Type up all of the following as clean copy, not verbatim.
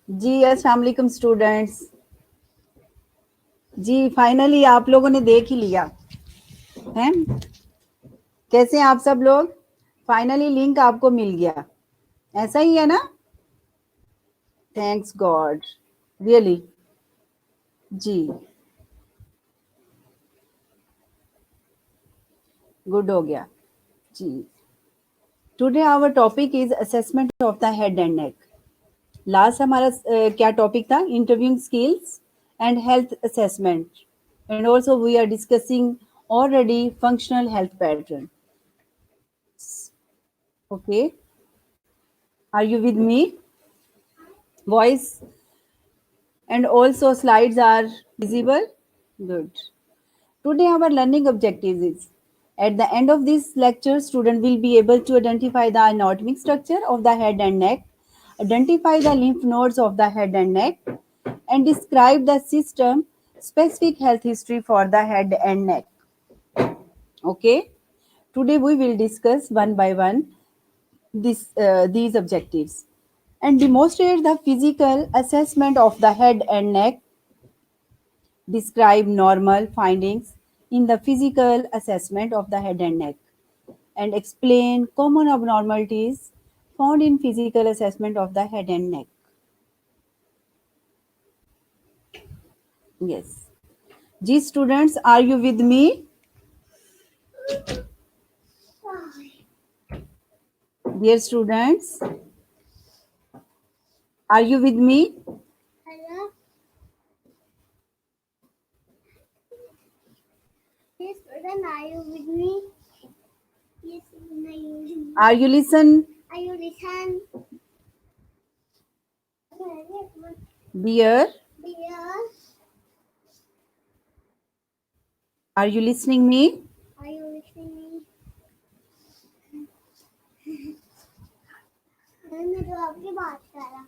जी अस्सलाम वालेकुम स्टूडेंट्स। जी फाइनली आप लोगों ने देख ही लिया है। कैसे हैं आप सब लोग? फाइनली लिंक आपको मिल गया, ऐसा ही है ना? Thanks God, really. जी गुड हो गया। जी today our topic is assessment of the head and neck. Last हमारा क्या टॉपिक था? Interviewing skills and health assessment, and also we are discussing already functional health pattern. Okay, are you with me? Voice and also slides are visible? Good. Today our learning objectives is, at the end of this lecture, student will be able to identify the anatomic structure of the head and neck, identify the lymph nodes of the head and neck, and describe the system specific health history for the head and neck. Okay. Today we will discuss one by one these objectives and demonstrate the physical assessment of the head and neck, describe normal findings in the physical assessment of the head and neck, and explain common abnormalities found in physical assessment of the head and neck. Yes. G students, are you with me? Dear students, are you with me? Hello. Yes, student, are you with me? Yes, student, are you with me? Are you listen? Are you listen? Dear, Dear, are you listening me? are you listening? मैं तो आपकी बात कर रहा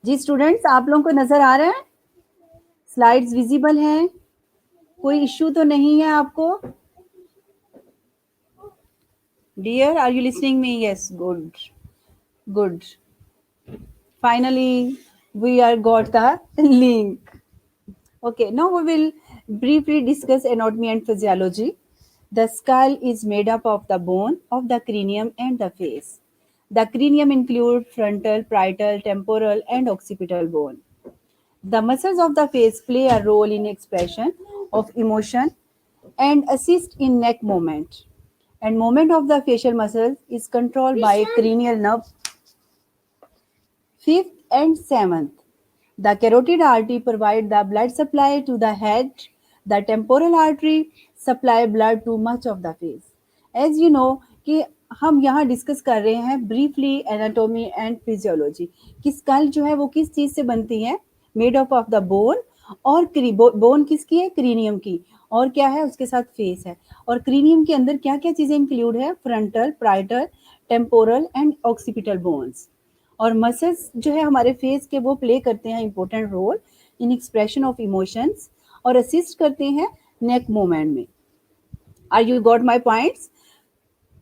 जी students, आप लोगों को नजर आ रहा है? स्लाइड्स विजिबल हैं? कोई इश्यू तो नहीं है आपको? Dear, are you listening me? Yes, good. Good. Finally, we are got the link. Okay, now we will briefly discuss anatomy and physiology. The skull is made up of the bone of the cranium and the face. The cranium include frontal, parietal, temporal, and occipital bone. The muscles of the face play a role in expression of emotion and assist in neck movement. And movement of the facial muscles is controlled by cranial nerve fifth and seventh. The carotid artery provide the blood supply to the head. The temporal artery supply blood to much of the face. As you know कि हम यहाँ discuss कर रहे हैं briefly anatomy and physiology कि school जो है वो किस चीज से बनती है, made up of the bone, और बोन किसकी है? क्रीनियम की। और क्या है उसके साथ? फेस है। और क्रीनियम के अंदर क्या क्या चीजें इंक्लूड है? Frontal, parietal, temporal and occipital bones. और मसल्स जो है हमारे फेस के वो प्ले करते हैं important role in expression of emotions और असिस्ट करते हैं नेक मूवमेंट में। Are you got my points?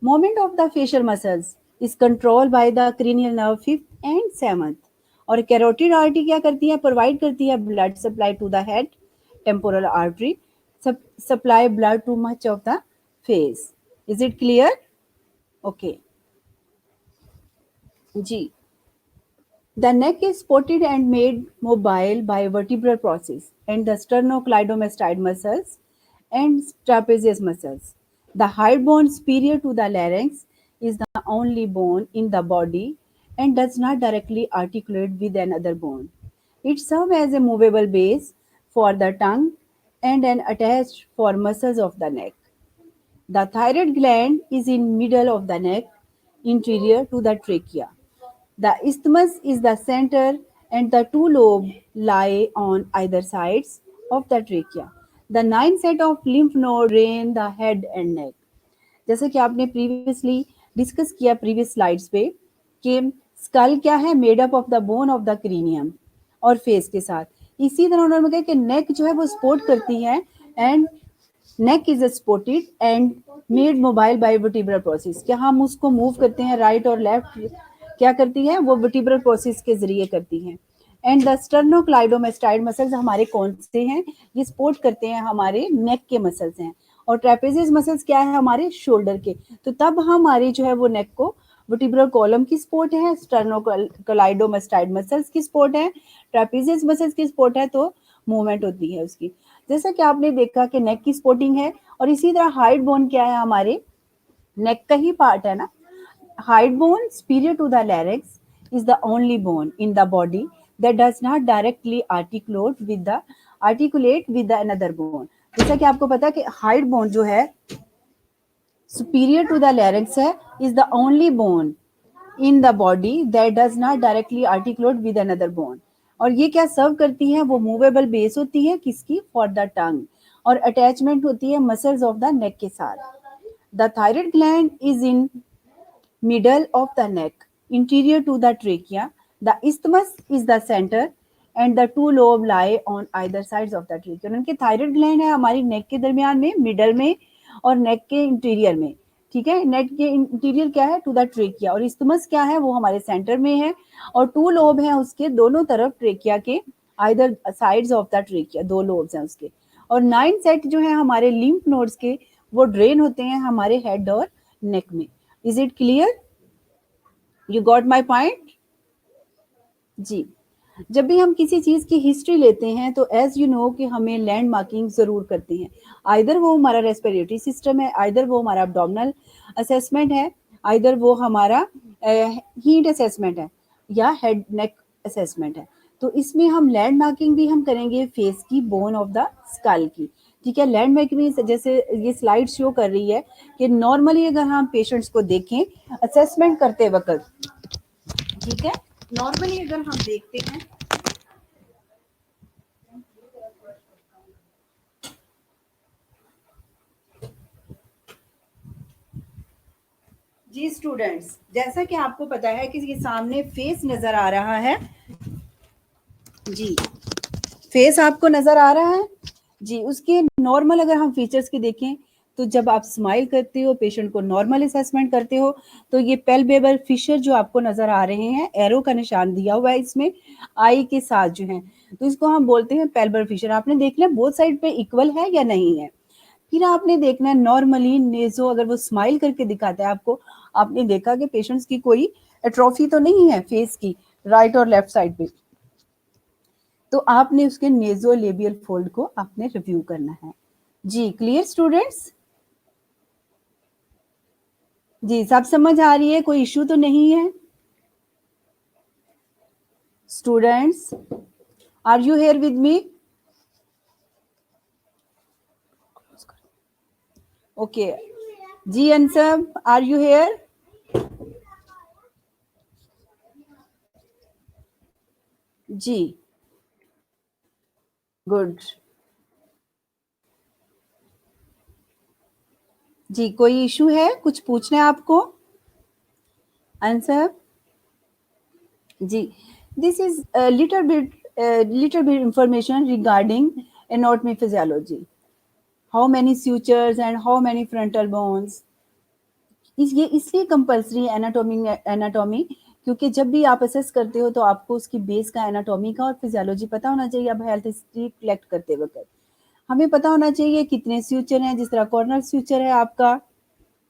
Movement of the facial muscles is control by the cranial nerve fifth and seventh. और कैरोटिड आर्टरी क्या करती है? प्रोवाइड करती है blood supply to the head. Temporal artery supply blood to much of the face. Is it clear? Okay जी। The neck is supported and made mobile by vertebral process and the sternocleidomastoid muscles and trapezius muscles. The hide bone superior to the larynx is the only bone in the body and does not directly articulate with another bone. It serves as a movable base for the tongue and an attached for muscles of the neck. The thyroid gland is in middle of the neck, inferior to the trachea. The isthmus is the center and the two lobes lie on either sides of the trachea. The nine set of lymph nodes drain the head and neck. जैसे कि आपने previously discuss किया previous slides पे कि skull क्या है? Made up of the bone of the cranium और face के साथ। इसी तरह उन्होंने कहा कि नेक जो है वो सपोर्ट करती है and neck is supported and made mobile by vertebral process. क्या हम उसको मूव करते हैं राइट और लेफ्ट, क्या करती है वो वर्टिब्रल प्रोसेस के जरिए करती हैं। एंड द स्टर्नोक्लाइडोमेस्टाइड मसल्स हमारे कौन से हैं, ये सपोर्ट करते हैं हमारे नेक के मसल्स हैं। और ट्रेपेजियस मसल्स क्या है, हमारे शोल्डर के। तो तब हमारी जो है वो नेक को वर्टिब्रल कॉलम की सपोर्ट है, स्टर्नोक्लाइडोमेस्टाइड मसल्स की सपोर्ट है, ट्रेपेजियस मसल्स की सपोर्ट है, तो मूवमेंट होती है उसकी। जैसा कि आपने देखा कि नेक की सपोर्टिंग है, और इसी तरह हाइट बोन क्या है, हमारे नेक का ही पार्ट है ना। Height bone superior to the larynx is the only bone in the body that does not directly articulate with the another bone। जैसा कि आपको पता है कि हाइट बोन जो है superior to the larynx है, is the only bone in the body that does not directly articulate with another bone। और ये क्या सर्व करती है, वो मूवेबल बेस होती है किसकी, फॉर द टंग, और अटैचमेंट होती है मसल्स ऑफ द नेक के साथ। The thyroid gland is in middle of the neck, interior to the trachea. The isthmus is the center and the two lobe lie on either sides of the trachea। उनके thyroid gland है हमारी नेक के दरमियान में, middle में, और नेक के interior में। ठीक है, नेक के इंटीरियर क्या है, टू द ट्रेकिया, और इस्थमस क्या है, वो हमारे सेंटर में है, और टू लोब है उसके दोनों तरफ ट्रेकिया के, either sides of the trachea, दो लोब्स हैं उसके। और 9 सेट जो है हमारे लिम्फ नोड्स के, वो ड्रेन होते हैं हमारे हेड और नेक में। Is it clear, you got my point. जी, जब भी हम किसी चीज की हिस्ट्री लेते हैं तो एज यू नो कि हमें लैंड मार्किंग जरूर करते हैं। आइदर वो हमारा रेस्पिरेटरी सिस्टम है, आइदर वो हमारा एब्डोमिनल असेसमेंट है, आइदर वो हमारा हीट असेसमेंट है, या हेड नेक असेसमेंट है। तो इसमें हम लैंड मार्किंग भी हम करेंगे फेस की, बोन ऑफ द स्कल की। ठीक है, लैंड मार्किंग जैसे ये स्लाइड शो कर रही है कि नॉर्मली अगर हम पेशेंट्स को देखें असेसमेंट करते वक्त, ठीक है, नॉर्मली अगर हम देखते हैं, जी स्टूडेंट्स, जैसा कि आपको पता है कि ये सामने फेस नजर आ रहा है, जी फेस आपको नजर आ रहा है जी। उसके नॉर्मल अगर हम फीचर्स के देखें तो जब आप स्माइल करते हो, पेशेंट को नॉर्मल असेसमेंट करते हो, तो ये पेल्पेब्रल फिशर जो आपको नजर आ रहे हैं, एरो का निशान दिया हुआ है इसमें आई के साथ जो है, तो इसको हम बोलते हैं पेल्पेब्रल फिशर। आपने देखना बोथ साइड पे इक्वल है या नहीं है। फिर आपने देखना है नॉर्मली नेजो, अगर वो स्माइल करके दिखाता है आपको, आपने देखा कि पेशेंट्स की कोई एट्रोफी तो नहीं है फेस की राइट और लेफ्ट साइड पे, तो आपने उसके नेजोलेबियल फोल्ड को आपने रिव्यू करना है। जी क्लियर स्टूडेंट्स, जी सब समझ आ रही है, कोई इश्यू तो नहीं है students, are you here with me. Okay जी, अंसब आर यू हेयर। जी गुड। जी कोई इशू है, कुछ पूछना है आपको आंसर। जी this is little bit information regarding anatomy physiology, how many sutures and how many frontal bones. ये इसलिए कंपल्सरी एनाटॉमी क्योंकि जब भी आप असेस करते हो तो आपको उसकी बेस का एनाटॉमी का और फिजियोलॉजी पता होना चाहिए। अब हेल्थ हिस्ट्री कलेक्ट करते वक्त हमें पता होना चाहिए कितने सूचर हैं, जिस तरह कॉर्नर सूचर है आपका,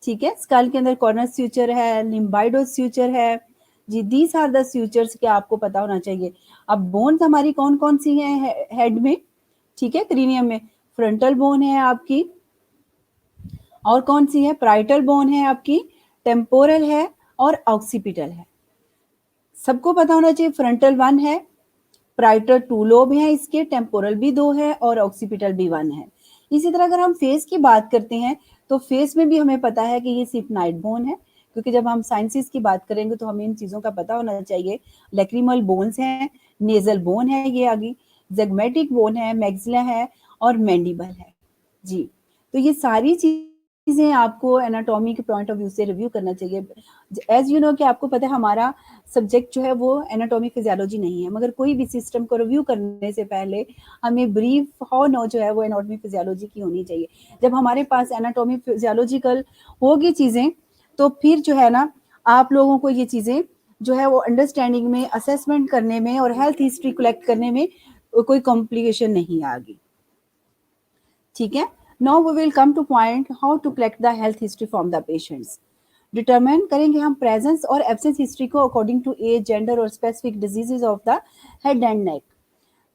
ठीक है, स्कल के अंदर कॉर्नर सूचर है, लिम्बाइडो सूचर है, जी दीज आर द सूचर्स के आपको पता होना चाहिए। अब बोन्स हमारी कौन कौन सी हैं हेड में, ठीक है, क्रीनियम में फ्रंटल बोन है आपकी, और कौन सी है, प्राइटल बोन है आपकी, टेम्पोरल है और ऑक्सीपिटल है। सबको पता होना चाहिए फ्रंटल 1 है, प्राइटल 2 लोब है इसके, टेम्पोरल भी 2 है और ऑक्सीपिटल भी 1 है। इसी तरह अगर हम फेस की बात करते हैं तो फेस में भी हमें पता है कि ये सिफनाइड बोन है, क्योंकि जब हम साइंसिस की बात करेंगे तो हमें इन चीजों का पता होना चाहिए। लैक्रिमल बोन्स हैं, नेजल बोन है ये आगे, ज़ैग्मेटिक बोन है, मैक्सिला है और मैंडिबल है। जी तो ये सारी चीज चीज़ें आपको एनाटॉमी के पॉइंट ऑफ व्यू से रिव्यू करना चाहिए। एज़ यू नो कि आपको पता है हमारा सब्जेक्ट जो है वो एनाटॉमी फिजियोलॉजी नहीं है, मगर कोई भी सिस्टम को रिव्यू करने से पहले हमें ब्रीफ हाउ नो जो है वो एनाटॉमी फिजियोलॉजी की होनी चाहिए। जब हमारे पास एनाटॉमी फिजियोलॉजिकल होगी चीज़ें, तो फिर जो है ना आप लोगों को ये चीज़ें जो है वो अंडरस्टैंडिंग में, असेसमेंट करने में और हेल्थ हिस्ट्री कलेक्ट करने में कोई कॉम्प्लिकेशन नहीं आएगी। ठीक है। Now we will come to point how to collect the health history from the patients. Determine करेंगे हम प्रेजेंस और एब्सेंस हिस्ट्री को अकॉर्डिंग टू एज, जेंडर और specific diseases of the head and neck.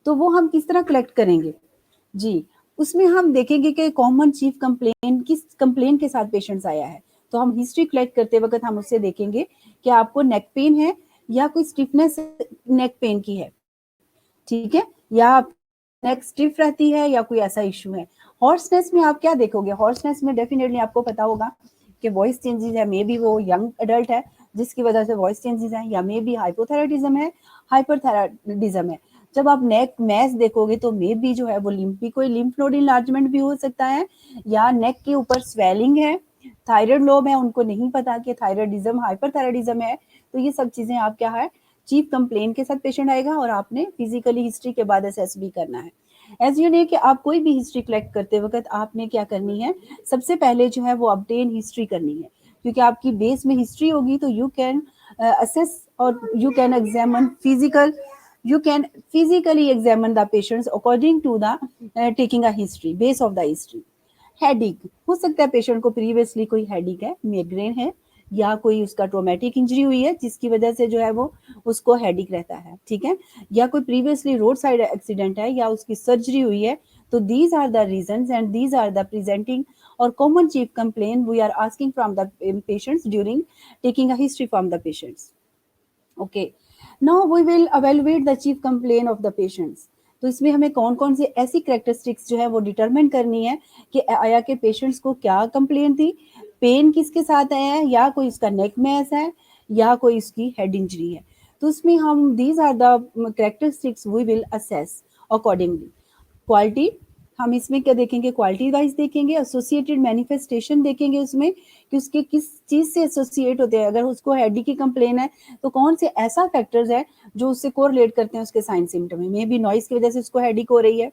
तो वो हम किस तरह कलेक्ट करेंगे जी, उसमें हम देखेंगे कि कॉमन चीफ कंप्लेन किस कंप्लेन के साथ पेशेंट्स आया है। तो हम हिस्ट्री कलेक्ट करते वक्त हम उससे देखेंगे कि आपको नेक पेन है या कोई स्टिफनेस नेक पेन की है, ठीक है, या नेक स्टिफ रहती है या कोई ऐसा इशू है। हॉर्सनेस में आप क्या देखोगे? हॉर्सनेस में डेफिनेटली आपको पता होगा कि वॉइस चेंजेस है, मे बी वो यंग एडल्ट है जिसकी वजह से वॉइस चेंजेस हैं, या मे बी हाइपोथायराइडिज्म है, हाइपरथायराइडिज्म है। जब आप नेक मैस देखोगे तो मे बी जो है वो लिम्फी कोई लिम्फ नोड इनलार्जमेंट भी हो सकता है, या नेक के ऊपर स्वेलिंग है, थायराइड लोब है, उनको नहीं पता कि थायराइडिज्म हाइपरथायराइडिज्म है। तो ये सब चीजें आप क्या है चीफ कंप्लेन के साथ पेशेंट आएगा और आपने फिजिकली हिस्ट्री के बाद असेस भी करना है। एज यू ने कि आप कोई भी हिस्ट्री कलेक्ट करते वक्त आपने क्या करनी है, सबसे पहले जो है वो ऑब्टेन हिस्ट्री करनी है, क्योंकि आपकी बेस में हिस्ट्री होगी तो यू कैन असेस और you can examine physical, you can physically examine the patients according to the taking a history base of the history। Headache हो सकता है पेशेंट को प्रीवियसली कोई हेडिक है, माइग्रेन है, या कोई उसका ट्रोमेटिक इंजरी हुई है जिसकी वजह से जो है वो उसको हेडिक रहता है, ठीक है, या कोई प्रीवियसली रोड साइड एक्सीडेंट है या उसकी सर्जरी हुई है। तो these are the reasons and these are the presenting और common chief complain we are asking from the patients during taking a history from the patients. Okay, now we will evaluate the chief complain of the patients. तो इसमें हमें कौन कौन सी ऐसी characteristics जो है वो डिटरमाइन करनी है कि आया के पेशेंट्स को क्या कंप्लेन थी, पेन किसके साथ आया है, या कोई इसका नेक में ऐसा है, या कोई इसकी हेड इंजरी है। तो उसमें हम these are the characteristics we will assess accordingly. Quality, हम इसमें क्या देखेंगे, क्वालिटी वाइज देखेंगे, एसोसिएटेड मैनिफेस्टेशन देखेंगे उसमें कि उसके किस चीज से एसोसिएट होते हैं। अगर उसको हेडी की कंप्लेन है तो कौन से ऐसा फैक्टर्स है जो उससे कोरिलेट करते हैं उसके साइन सिम्टम में। मे बी नॉइस की वजह से उसको हेडिक हो रही है,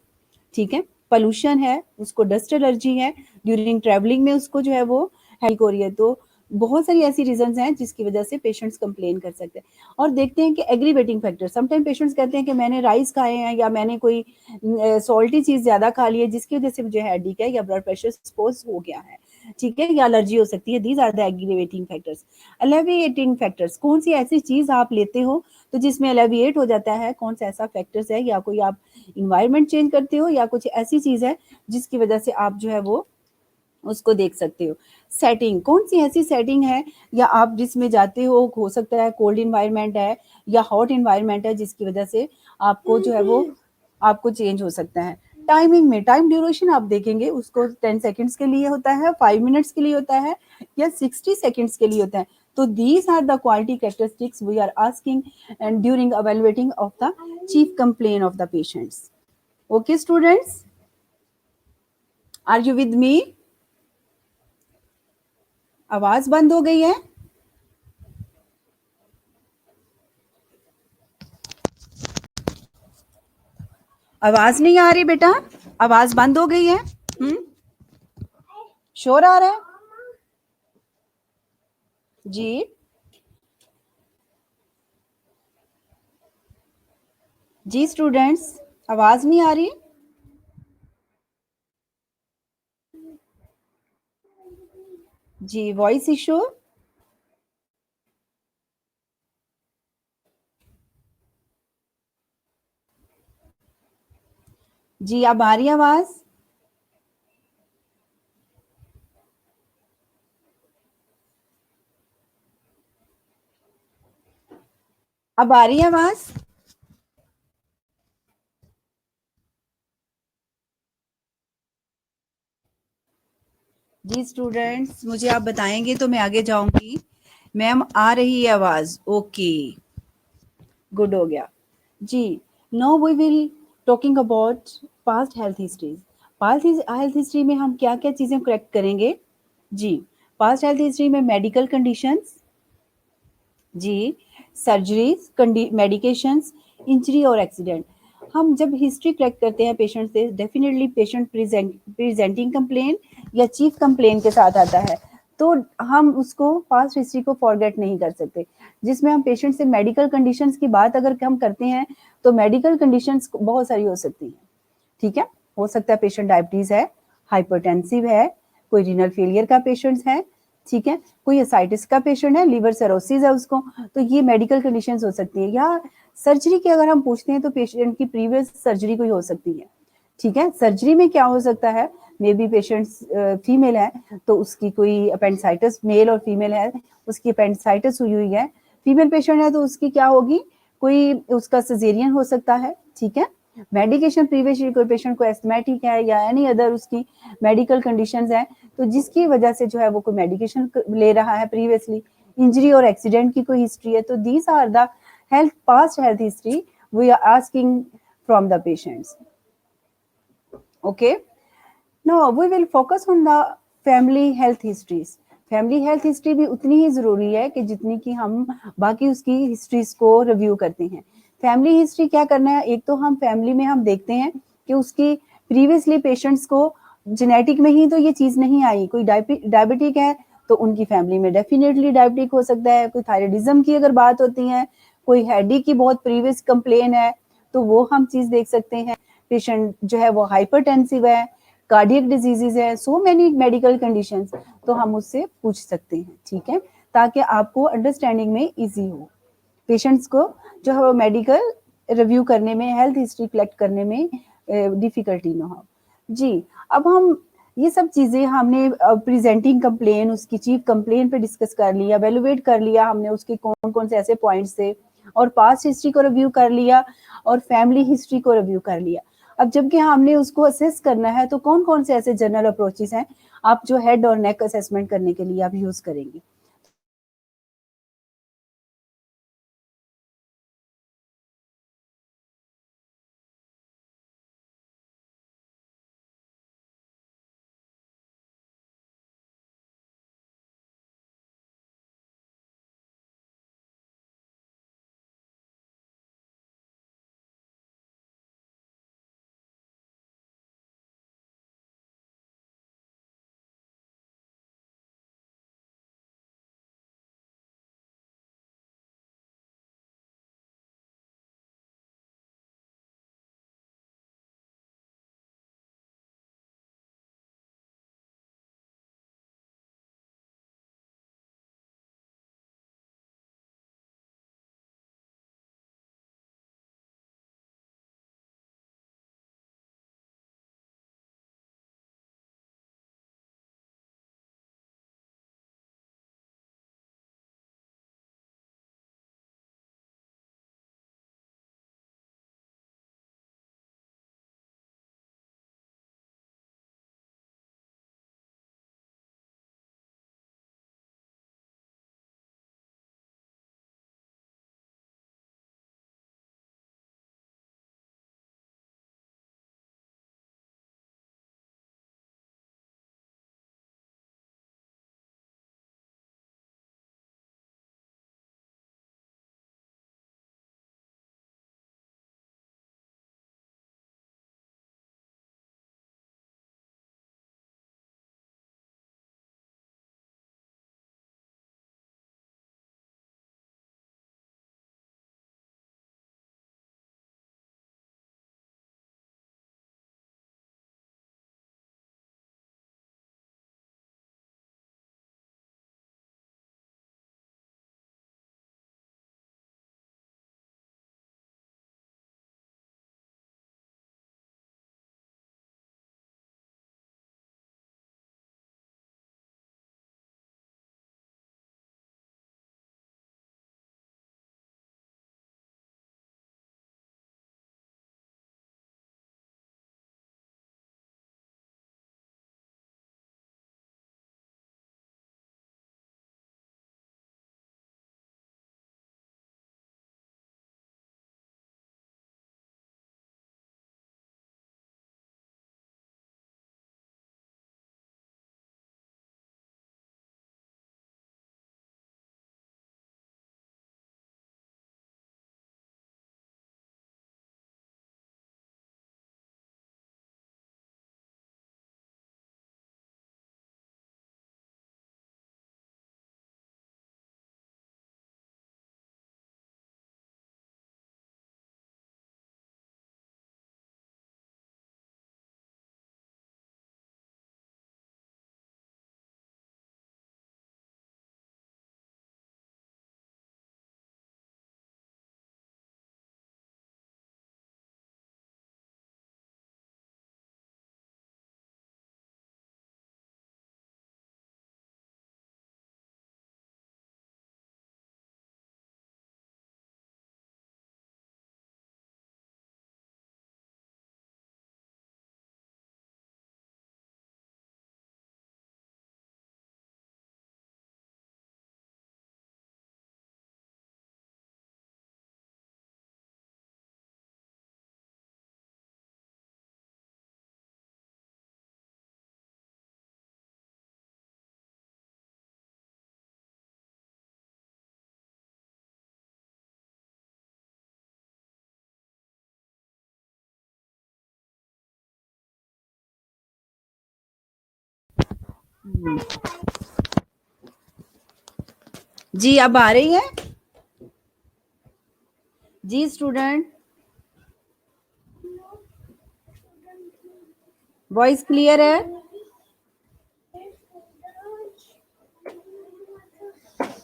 ठीक है, पोल्यूशन है, उसको डस्ट एलर्जी है, ड्यूरिंग ट्रेवलिंग में उसको जो है वो हेडिक हो रही है। तो बहुत सारी ऐसी रीजंस हैं जिसकी वजह से पेशेंट्स कंप्लेन कर सकते हैं। और देखते हैं कि एग्रीवेटिंग फैक्टर, समटाइम पेशेंट्स कहते हैं कि मैंने राइस खाए हैं या मैंने कोई सॉल्टी चीज ज्यादा खा ली है जिसकी वजह से मुझे हेडिक है या ब्लड प्रेशर सपोज हो गया है, ठीक है, या एलर्जी हो सकती है। These are the aggravating factors. Alleviating factors, कौन सी ऐसी चीज आप लेते हो तो जिसमें एलेविएट हो जाता है, कौन सा ऐसा फैक्टर्स है, या कोई आप इन्वायरमेंट चेंज करते हो या कुछ ऐसी चीज है जिसकी वजह से आप जो है वो उसको देख सकते हो। सेटिंग, कौन सी ऐसी सेटिंग है या आप जिसमें जाते हो सकता है कोल्ड इन्वायरमेंट है या हॉट इन्वायरमेंट है जिसकी वजह से आपको जो है वो आपको चेंज हो सकता है। टाइमिंग में टाइम ड्यूरेशन आप देखेंगे उसको 10 सेकंड्स के लिए होता है, 5 मिनट्स के लिए होता है, या 60 सेकंड्स के लिए होता है। तो these are the quality characteristics we are asking and during evaluating of the chief complain of the patients. Okay students, are you with me? आवाज बंद हो गई है? आवाज नहीं आ रही बेटा, आवाज बंद हो गई है। शोर आ रहा है जी? जी स्टूडेंट्स, आवाज नहीं आ रही? जी, वॉइस इशू? जी, अब आ रही आवाज? अब आ रही आवाज? जी स्टूडेंट्स, मुझे आप बताएंगे तो मैं आगे जाऊंगी। मैम आ रही है आवाज? ओके, गुड हो गया जी। Now we will talking about past health histories. Past health history में हम क्या क्या चीजें करेक्ट करेंगे? जी, पास्ट हेल्थ हिस्ट्री में मेडिकल कंडीशंस, जी, सर्जरीज, मेडिकेशंस, इंजरी और एक्सीडेंट। हम जब हिस्ट्री कलेक्ट करते हैं पेशेंट से, डेफिनेटली पेशेंट प्रेजेंटिंग कंप्लेन या चीफ कंप्लेन के साथ आता है, तो हम उसको पास्ट हिस्ट्री को फॉरगेट नहीं कर सकते, जिसमें हम पेशेंट से मेडिकल कंडीशंस की बात अगर हम करते हैं, तो मेडिकल कंडीशंस बहुत सारी हो सकती हैं, ठीक है। हो सकता है पेशेंट डायबिटीज है, हाइपरटेंसिव है, कोई रीनल फेलियर का पेशेंट है, ठीक है, कोई एसाइटिस का पेशेंट है, लिवर सिरोसिस है उसको, तो ये मेडिकल कंडीशंस हो सकती है। या सर्जरी की अगर हम पूछते हैं तो पेशेंट की प्रीवियस सर्जरी कोई हो सकती है, ठीक है। सर्जरी में क्या हो सकता है, मे बी पेशेंट फीमेल है तो उसकी कोई अपेंडिसाइटिस, मेल और फीमेल है उसकी अपेंडिसाइटिस हुई हुई है, फीमेल पेशेंट है तो उसकी क्या होगी, कोई उसका सिजेरियन हो सकता है, ठीक है। मेडिकेशन प्रीवियसली कोई पेशेंट को एस्थमेटिक है या एनी अदर उसकी मेडिकल कंडीशंस है, तो जिसकी वजह से जो है वो कोई मेडिकेशन ले रहा है प्रीवियसली, इंजरी और एक्सीडेंट की कोई हिस्ट्री है, तो these are the health past health history we are asking from the patients. Okay, now we will focus on the family health histories. Family health history भी उतनी ही ज़रूरी है कि जितनी कि हम बाकी उसकी हिस्ट्रीज को रिव्यू करते हैं। फैमिली हिस्ट्री क्या करना है, एक तो हम फैमिली में हम देखते हैं कि उसकी प्रीवियसली पेशेंट्स को जेनेटिक में ही तो ये चीज़ नहीं आई, कोई डायबिटिक है तो उनकी फैमिली में डेफिनेटली डायबिटिक हो सकता है, कोई थायराइडिज्म की अगर बात होती है, कोई हेडी की बहुत प्रीवियस कंप्लेन है तो वो हम चीज़ देख सकते हैं। पेशेंट जो है वो हाइपरटेंसिव है, कार्डियक डिजीजेज है, सो मेनी मेडिकल कंडीशंस, तो हम उससे पूछ सकते हैं, ठीक है, ताकि आपको अंडरस्टैंडिंग में इजी हो, पेशेंट्स को जो है वो मेडिकल रिव्यू करने में, हेल्थ हिस्ट्री कलेक्ट करने में डिफिकल्टी ना हो। जी, अब हम ये सब चीज़ें हमने प्रेजेंटिंग कंप्लेन, उसकी चीफ कंप्लेन पे डिस्कस कर लिया, वैल्यूएट कर लिया हमने उसके कौन कौन से ऐसे पॉइंट्स थे, और पास्ट हिस्ट्री को रिव्यू कर लिया और फैमिली हिस्ट्री को रिव्यू कर लिया। अब जबकि हमने उसको असेस करना है तो कौन कौन से ऐसे जनरल अप्रोचेस हैं आप जो हेड और नेक असेसमेंट करने के लिए आप यूज करेंगे। जी अब आ रही है जी स्टूडेंट, वॉइस क्लियर है?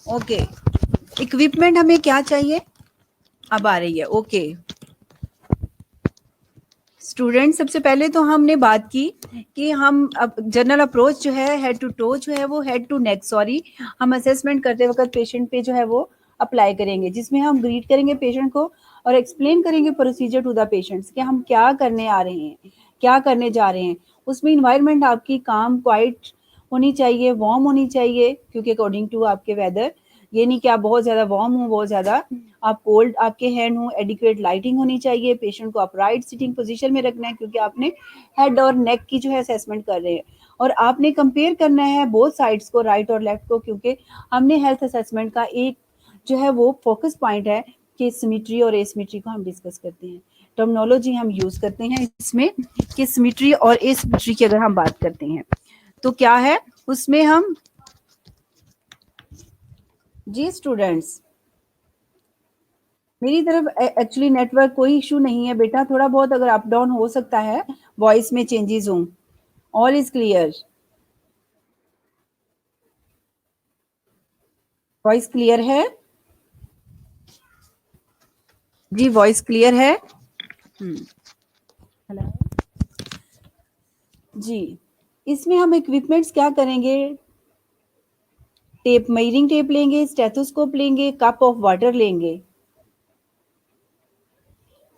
ओके, इक्विपमेंट हमें क्या चाहिए? अब आ रही है। ओके स्टूडेंट, सबसे पहले तो हमने बात की कि हम अब जनरल अप्रोच जो है हेड टू टो जो है वो हेड टू नेक सॉरी हम असेसमेंट करते वक्त पेशेंट पे जो है वो अप्लाई करेंगे, जिसमें हम ग्रीट करेंगे पेशेंट को और एक्सप्लेन करेंगे प्रोसीजर टू द पेशेंट्स कि हम क्या करने आ रहे हैं, क्या करने जा रहे हैं। उसमें इन्वायरमेंट आपकी काम क्वाइट होनी चाहिए, वार्म होनी चाहिए, क्योंकि अकॉर्डिंग टू आपके वेदर, ये नहीं कि आप बहुत ज़्यादा वार्म हो, बहुत ज़्यादा आप कोल्ड आपके हैंड हो। एडिक्वेट लाइटिंग होनी चाहिए, पेशेंट को आप राइट सिटिंग पोजीशन में रखना है, क्योंकि आपने हेड और नेक की जो है असेसमेंट कर रहे हैं और आपने कंपेयर करना है बोथ साइड्स को, राइट और लेफ्ट को, क्योंकि हमने हेल्थ असेसमेंट का एक जो है वो फोकस पॉइंट है कि सिमेट्री और एसिमेट्री को हम डिस्कस करते हैं। टर्मिनोलॉजी हम यूज करते हैं इसमें कि सिमेट्री और एसिमेट्री की अगर हम बात करते हैं तो क्या है उसमें हम। जी स्टूडेंट्स, मेरी तरफ एक्चुअली नेटवर्क कोई इशू नहीं है बेटा, थोड़ा बहुत अगर अप डाउन हो सकता है, वॉइस में चेंजेस हों। All is clear? Voice clear है? जी वॉइस क्लियर है? हेलो जी, इसमें हम इक्विपमेंट्स क्या करेंगे? टेप, मेजरिंग टेप लेंगे, स्टेथोस्कोप लेंगे, कप ऑफ वाटर लेंगे।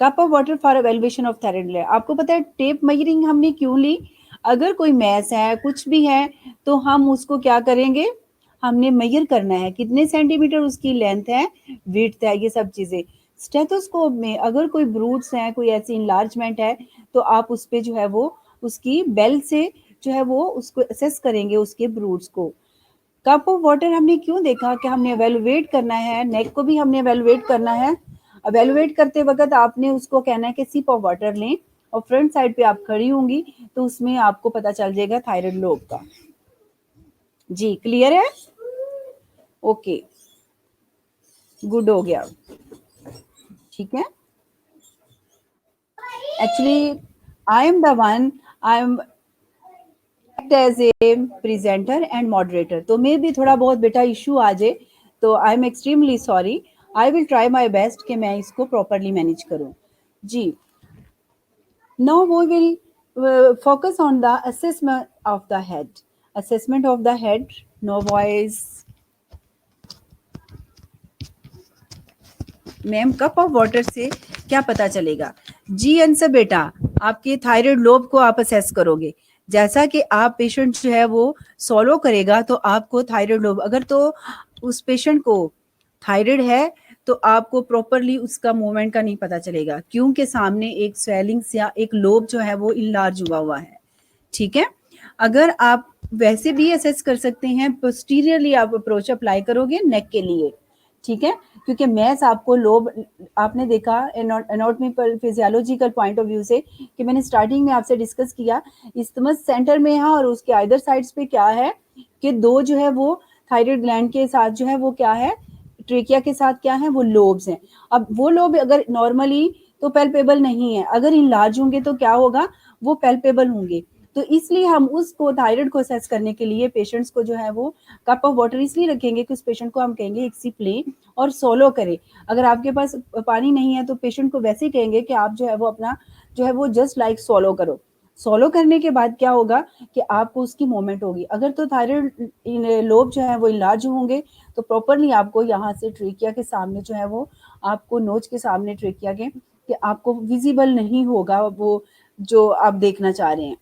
Cup of water for evaluation of thyroid. आपको पता है टेप मेजरिंग हमने क्यों ली? अगर कोई मैस है, कुछ भी है, तो हम उसको क्या करेंगे, हमने मेजर करना है कितने सेंटीमीटर उसकी लेंथ है, विड्थ है, ये सब चीजें। स्टेथोस्कोप में अगर कोई ब्रूड्स हैं, कोई ऐसी इनलार्जमेंट है, तो आप उस पे जो है वो उसकी बेल से जो है वो उसको असेस करेंगे, उसके ब्रूड्स को। कप ऑफ वाटर हमने क्यों देखा कि हमने एवेलुएट करना है, नेक को भी हमने एवेलुएट करना है। एवेलुएट करते वक्त आपने उसको कहना है कि सिप ऑफ वाटर लें, और फ्रंट साइड पे आप खड़ी होंगी तो उसमें आपको पता चल जाएगा थायराइड लोब का। जी क्लियर है? ओके गुड हो गया, ठीक है। Actually I am the one, I am as a presenter and moderator, तो मे भी थोड़ा बहुत बेटा इशू आ जाए, तो I am extremely sorry. I will try my best कि मैं इसको प्रॉपरली मैनेज करूं। जी now we will focus on the assessment of the head. Assessment of the head, no voice. Ma'am cup of water से क्या पता चलेगा? जी answer बेटा, आपके थायराइड लोब को आप असेस करोगे। जैसा कि आप पेशेंट जो है वो सॉलो करेगा तो आपको थायराइड लोब, अगर तो उस पेशेंट को थायराइड है तो आपको प्रॉपरली उसका मूवमेंट का नहीं पता चलेगा, क्योंकि सामने एक स्वेलिंग्स या एक लोब जो है वो इनलार्ज हुआ है, ठीक है। अगर आप वैसे भी असेस कर सकते हैं, पोस्टीरियरली आप अप्रोच अप्लाई करोगे नेक के लिए, ठीक है, क्योंकि मैथ्स आपको लोब, आपने देखा anatomical physiological point of view से कि मैंने स्टार्टिंग में आपसे डिस्कस किया, इस्टमस सेंटर में है और उसके आइदर साइड्स पे क्या है कि दो जो है वो थायराइड ग्लैंड के साथ जो है वो क्या है, ट्रेकिया के साथ क्या है वो लोब्स हैं। अब वो लोब अगर नॉर्मली तो पैल्पेबल नहीं है, अगर इनलार्ज होंगे तो क्या होगा, वो पैल्पेबल होंगे। तो इसलिए हम उसको थायराइड को असेस करने के लिए पेशेंट्स को जो है वो कप ऑफ वाटर इसलिए रखेंगे कि उस पेशेंट को हम कहेंगे एक सिप लें और सोलो करें। अगर आपके पास पानी नहीं है तो पेशेंट को वैसे ही कहेंगे कि आप जो है वो अपना जो है वो जस्ट लाइक सोलो करो। सोलो करने के बाद क्या होगा कि आपको उसकी मूवमेंट होगी। अगर तो थायराइड लोब जो है वो इलाज होंगे तो प्रॉपरली आपको यहाँ से ट्रेकिया के सामने जो है वो आपको नोच के सामने ट्रेकिया के कि आपको विजिबल नहीं होगा वो जो आप देखना चाह रहे हैं,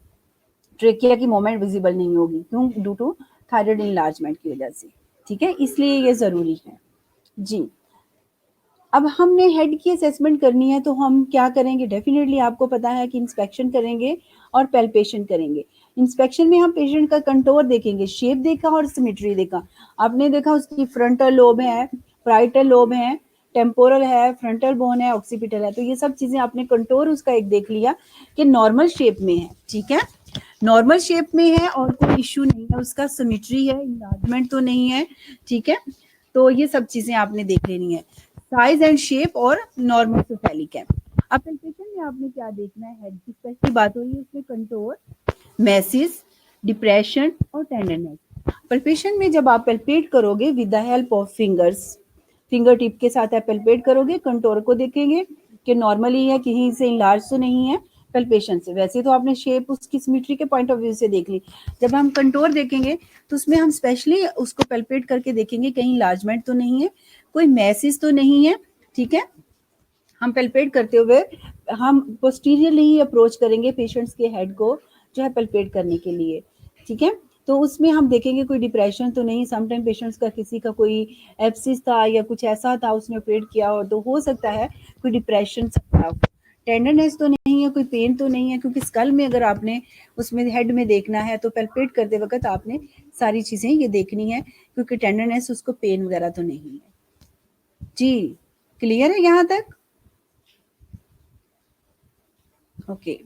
ट्रेकिया की मूवमेंट विजिबल नहीं होगी, क्यों? ड्यू टू थायराइड इनलार्जमेंट की वजह से, ठीक है, इसलिए ये जरूरी है। जी अब हमने हेड की असेसमेंट करनी है तो हम क्या करेंगे, डेफिनेटली आपको पता है कि इंस्पेक्शन करेंगे और पैल्पेशन करेंगे। इंस्पेक्शन में हम पेशेंट का कंटोर देखेंगे, शेप देखा और सिमेट्री देखा। आपने देखा उसकी फ्रंटल लोब है, प्राइटल लोब है, टेम्पोरल है, फ्रंटल बोन है, ऑक्सीपिटल है, तो ये सब चीजें आपने कंटोर उसका एक देख लिया कि नॉर्मल शेप में है, ठीक है। नॉर्मल शेप में है और कोई इश्यू नहीं है, उसका सिमेट्री है, इनलार्जमेंट तो नहीं है, ठीक है। तो ये सब चीजें आपने देख लेनी है, साइज एंड शेप और नॉर्मल सेफेलिक है। अब पैल्पेशन में आपने क्या देखना है, हेड की स्पेशली बात हो रही है उसमें कंटोर, मैसिस, डिप्रेशन और टेंडरनेस। पल्पेशन में जब आप पल्पेट करोगे with the help of fingers, finger tip के साथ आप पल्पेट करोगे, कंटोर को देखेंगे कि नॉर्मली है, कहीं से इनलार्ज तो नहीं है, पल्पेशन से। वैसे तो आपने शेप उसकी सिमेट्री के पॉइंट ऑफ व्यू से देख ली, जब हम कंटोर देखेंगे तो उसमें हम स्पेशली उसको पल्पेट करके देखेंगे कहीं इनलार्जमेंट तो नहीं है, कोई मैसेज तो नहीं है, ठीक है। हम पल्पेट करते हुए हम पोस्टीरियरली ही अप्रोच करेंगे पेशेंट्स के हेड को जो है पल्पेट करने के लिए, ठीक है। तो उसमें हम देखेंगे कोई डिप्रेशन तो नहीं, समटाइम पेशेंट्स का किसी का कोई एब्सिस था या कुछ ऐसा था उसने ऑपरेट किया हो, तो हो सकता है कोई डिप्रेशन था। टेंडरनेस तो नहीं है, कोई पेन तो नहीं है, क्योंकि स्कल में अगर आपने उसमें हेड में देखना है तो पल्पेट करते वक्त आपने सारी चीजें ये देखनी है, क्योंकि टेंडरनेस उसको पेन वगैरह तो नहीं है। जी क्लियर है यहाँ तक? ओके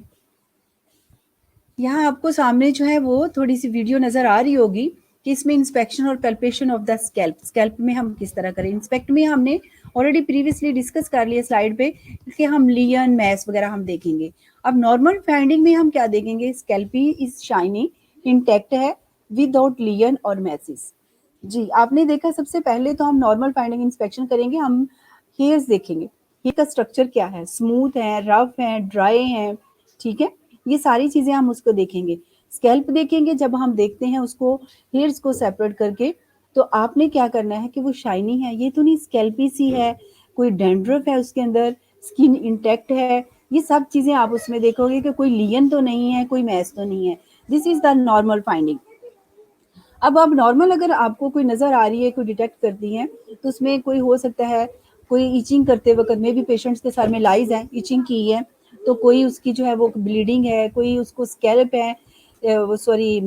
यहाँ आपको सामने जो है वो थोड़ी सी वीडियो नजर आ रही होगी कि इसमें इंस्पेक्शन और palpation of the scalp, scalp में हम किस तरह करें। इंस्पेक्ट में हमने ऑलरेडी प्रीवियसली डिस्कस कर लिया स्लाइड पे कि हम लियन मैस वगैरह हम देखेंगे। अब नॉर्मल फाइंडिंग में हम क्या देखेंगे, स्कैल्पी इज शाइनी, इंटैक्ट है, विदाउट लियन और मैसेस। जी आपने देखा, सबसे पहले तो हम नॉर्मल फाइंडिंग इंस्पेक्शन करेंगे, हम हेयर्स देखेंगे, हेयर का स्ट्रक्चर क्या है, स्मूथ है, रफ है, ड्राई है, ठीक है। ये सारी चीजें हम उसको देखेंगे। स्कैल्प देखेंगे, जब हम देखते हैं उसको हेयर्स को सेपरेट करके, तो आपने क्या करना है कि वो शाइनी है, ये तो नहीं स्कैल्पी सी है, कोई डैंड्रफ है उसके अंदर, स्किन इंटैक्ट है, ये सब चीजें आप उसमें देखोगे कि कोई लियन तो नहीं है, कोई मैस तो नहीं है। This is the normal finding. अब नॉर्मल अगर आपको कोई नजर आ रही है, कोई डिटेक्ट करती है, तो उसमें कोई हो सकता है कोई ईचिंग करते वक्त में भी पेशेंट्स के सर में लाइज है, ईचिंग की है, तो कोई उसकी जो है वो ब्लीडिंग है, कोई उसको स्कैल्प है, सॉरी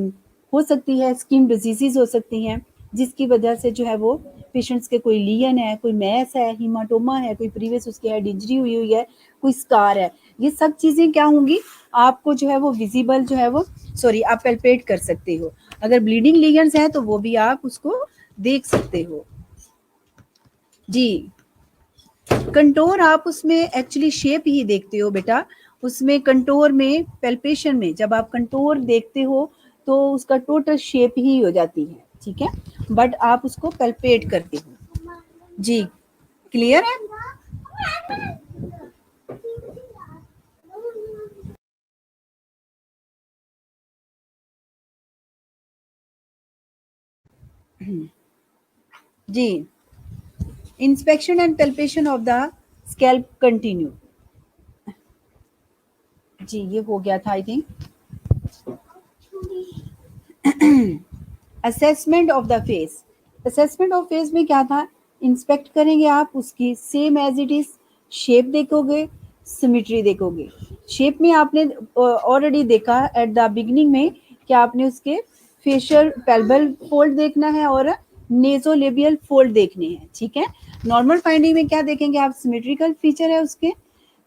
हो सकती है स्किन डिजीजेज हो सकती हैं, जिसकी वजह से जो है वो पेशेंट्स के कोई लियन है, कोई मैस है, हीमाटोमा है, कोई प्रीवियस उसके हेड इंजरी हुई हुई है, कोई स्कार है, ये सब चीजें क्या होंगी आपको जो है वो विजिबल जो है वो सॉरी आप पैल्पेट कर सकते हो। अगर ब्लीडिंग लीजन्स है तो वो भी आप उसको देख सकते हो। जी कंटोर आप उसमें एक्चुअली शेप ही देखते हो बेटा, उसमें कंटोर में पैल्पेशन में जब आप कंटोर देखते हो तो उसका टोटल शेप ही हो जाती है, ठीक है, बट आप उसको पैल्पेट करते हो। जी क्लियर है? जी inspection and palpation of the scalp continue. जी ये हो गया था I think. Assessment of the face, assessment of face में क्या था, इंस्पेक्ट करेंगे आप उसकी same as it is, shape देखोगे, सिमेट्री देखोगे। शेप में आपने ऑलरेडी देखा एट द बिगिनिंग में कि आपने उसके फेशियल पेल्बल फोल्ड देखना है और नेजोलेबियल फोल्ड देखने हैं, ठीक है। नॉर्मल फाइंडिंग में क्या देखेंगे आप, सिमेट्रिकल फीचर है उसके,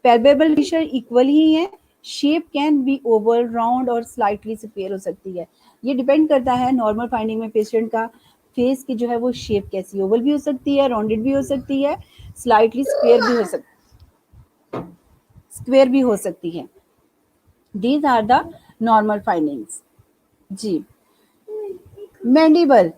पेल्पेबल फीचर इक्वल ही है, shape can be oval, round और स्लाइटली स्क्वेयर हो सकती है। ये डिपेंड करता है नॉर्मल फाइंडिंग में पेशेंट का फेस की जो है वो शेप कैसी, ओवल भी हो सकती है, राउंडेड भी हो सकती है, स्लाइटली स्क्वेयर भी हो सकती है। These are the normal findings. जी मैंडिबल,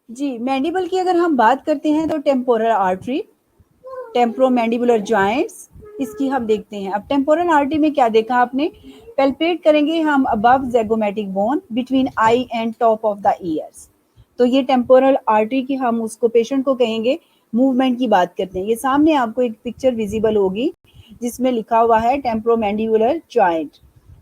जी मैंडिबल की अगर हम बात करते हैं तो टेम्पोरल आर्टरी, टेम्पोरोमैंडिबुलर जॉइंट्स, इसकी हम देखते हैं। अब टेम्पोरल आर्टरी में क्या देखा आपने, पेल्पेट करेंगे हम above zygomatic bone between eye and top of the ears. तो ये टेम्पोरल आर्टरी की हम उसको पेशेंट को कहेंगे, मूवमेंट की बात करते हैं। ये सामने आपको एक पिक्चर विजिबल होगी जिसमें लिखा हुआ है टेम्पोरोमैंडिबुलर जॉइंट,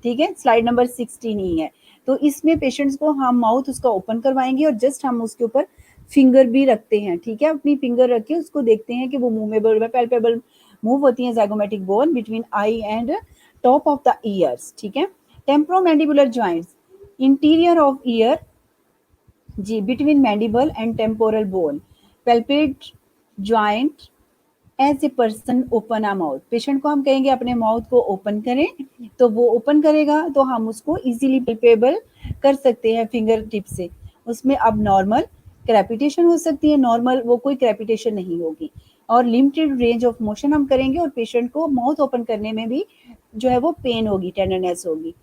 ठीक है, स्लाइड नंबर 16 ही है। तो इसमें पेशेंट्स को हम माउथ उसका ओपन करवाएंगे और जस्ट हम उसके ऊपर फिंगर भी रखते हैं, ठीक है, अपनी फिंगर रख के उसको देखते हैं कि वो मूवेबल पैल्पेबल मूव होती है zygomatic bone between eye and top of the ears, ठीक है। Temporomandibular joints, interior of ear, जी, between mandible and temporal bone, palpate joint as a person open a mouth. Patient को हम कहेंगे अपने mouth को ओपन करें, तो वो ओपन करेगा तो हम उसको इजीली पल्पेबल कर सकते हैं फिंगर टिप से। उसमें अब नॉर्मल क्रैपिटेशन हो सकती है, नॉर्मल वो कोई क्रैपिटेशन नहीं होगी, और लिमिटेड रेंज ऑफ मोशन हम करेंगे, और पेशेंट को माउथ ओपन करने में भी जो है वो पेन होगी, टेंडरनेस होगी।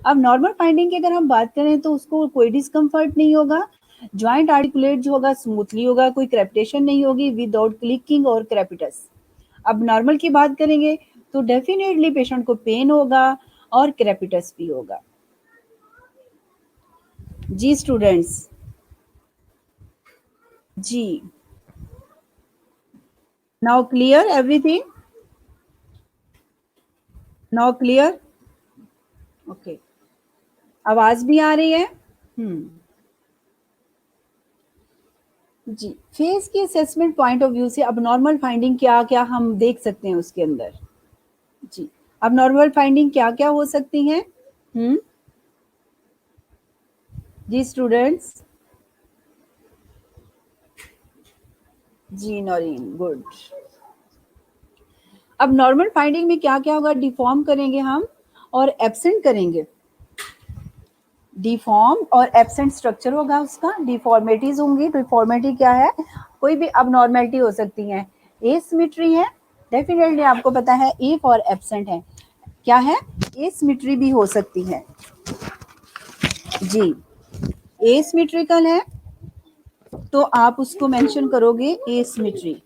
अब नॉर्मल फाइंडिंग की अगर हम बात करें तो उसको कोई डिस्कम्फर्ट नहीं होगा, जॉइंट आर्टिकुलेट जो होगा स्मूथली होगा, कोई क्रैपिटेशन नहीं होगी विदाउट क्लिकिंग और क्रैपिटस। अब नॉर्मल की बात करेंगे तो डेफिनेटली पेशेंट को पेन होगा और क्रेपिटस भी होगा। जी स्टूडेंट्स, जी, now clear everything, now clear, okay, आवाज भी आ रही है। जी, फेस की असेसमेंट पॉइंट ऑफ व्यू से अब नॉर्मल फाइंडिंग क्या क्या हम देख सकते हैं उसके अंदर। जी, अब नॉर्मल फाइंडिंग क्या क्या हो सकती हैं। जी स्टूडेंट्स, जी नौरीन, गुड। अब नॉर्मल फाइंडिंग में क्या क्या होगा, डिफॉर्म करेंगे हम और एब्सेंट करेंगे। डिफॉर्म और एब्सेंट स्ट्रक्चर होगा उसका, डिफॉर्मिटीज होंगी। डिफॉर्मिटी क्या है, कोई भी अबनॉर्मेलिटी हो सकती है, एसिमेट्री है, डेफिनेटली आपको पता है ए फॉर एब्सेंट है, क्या है, एसिमेट्री भी हो सकती है। जी, एसिमेट्रिकल है तो आप उसको मेंशन करोगे एसिमेट्री।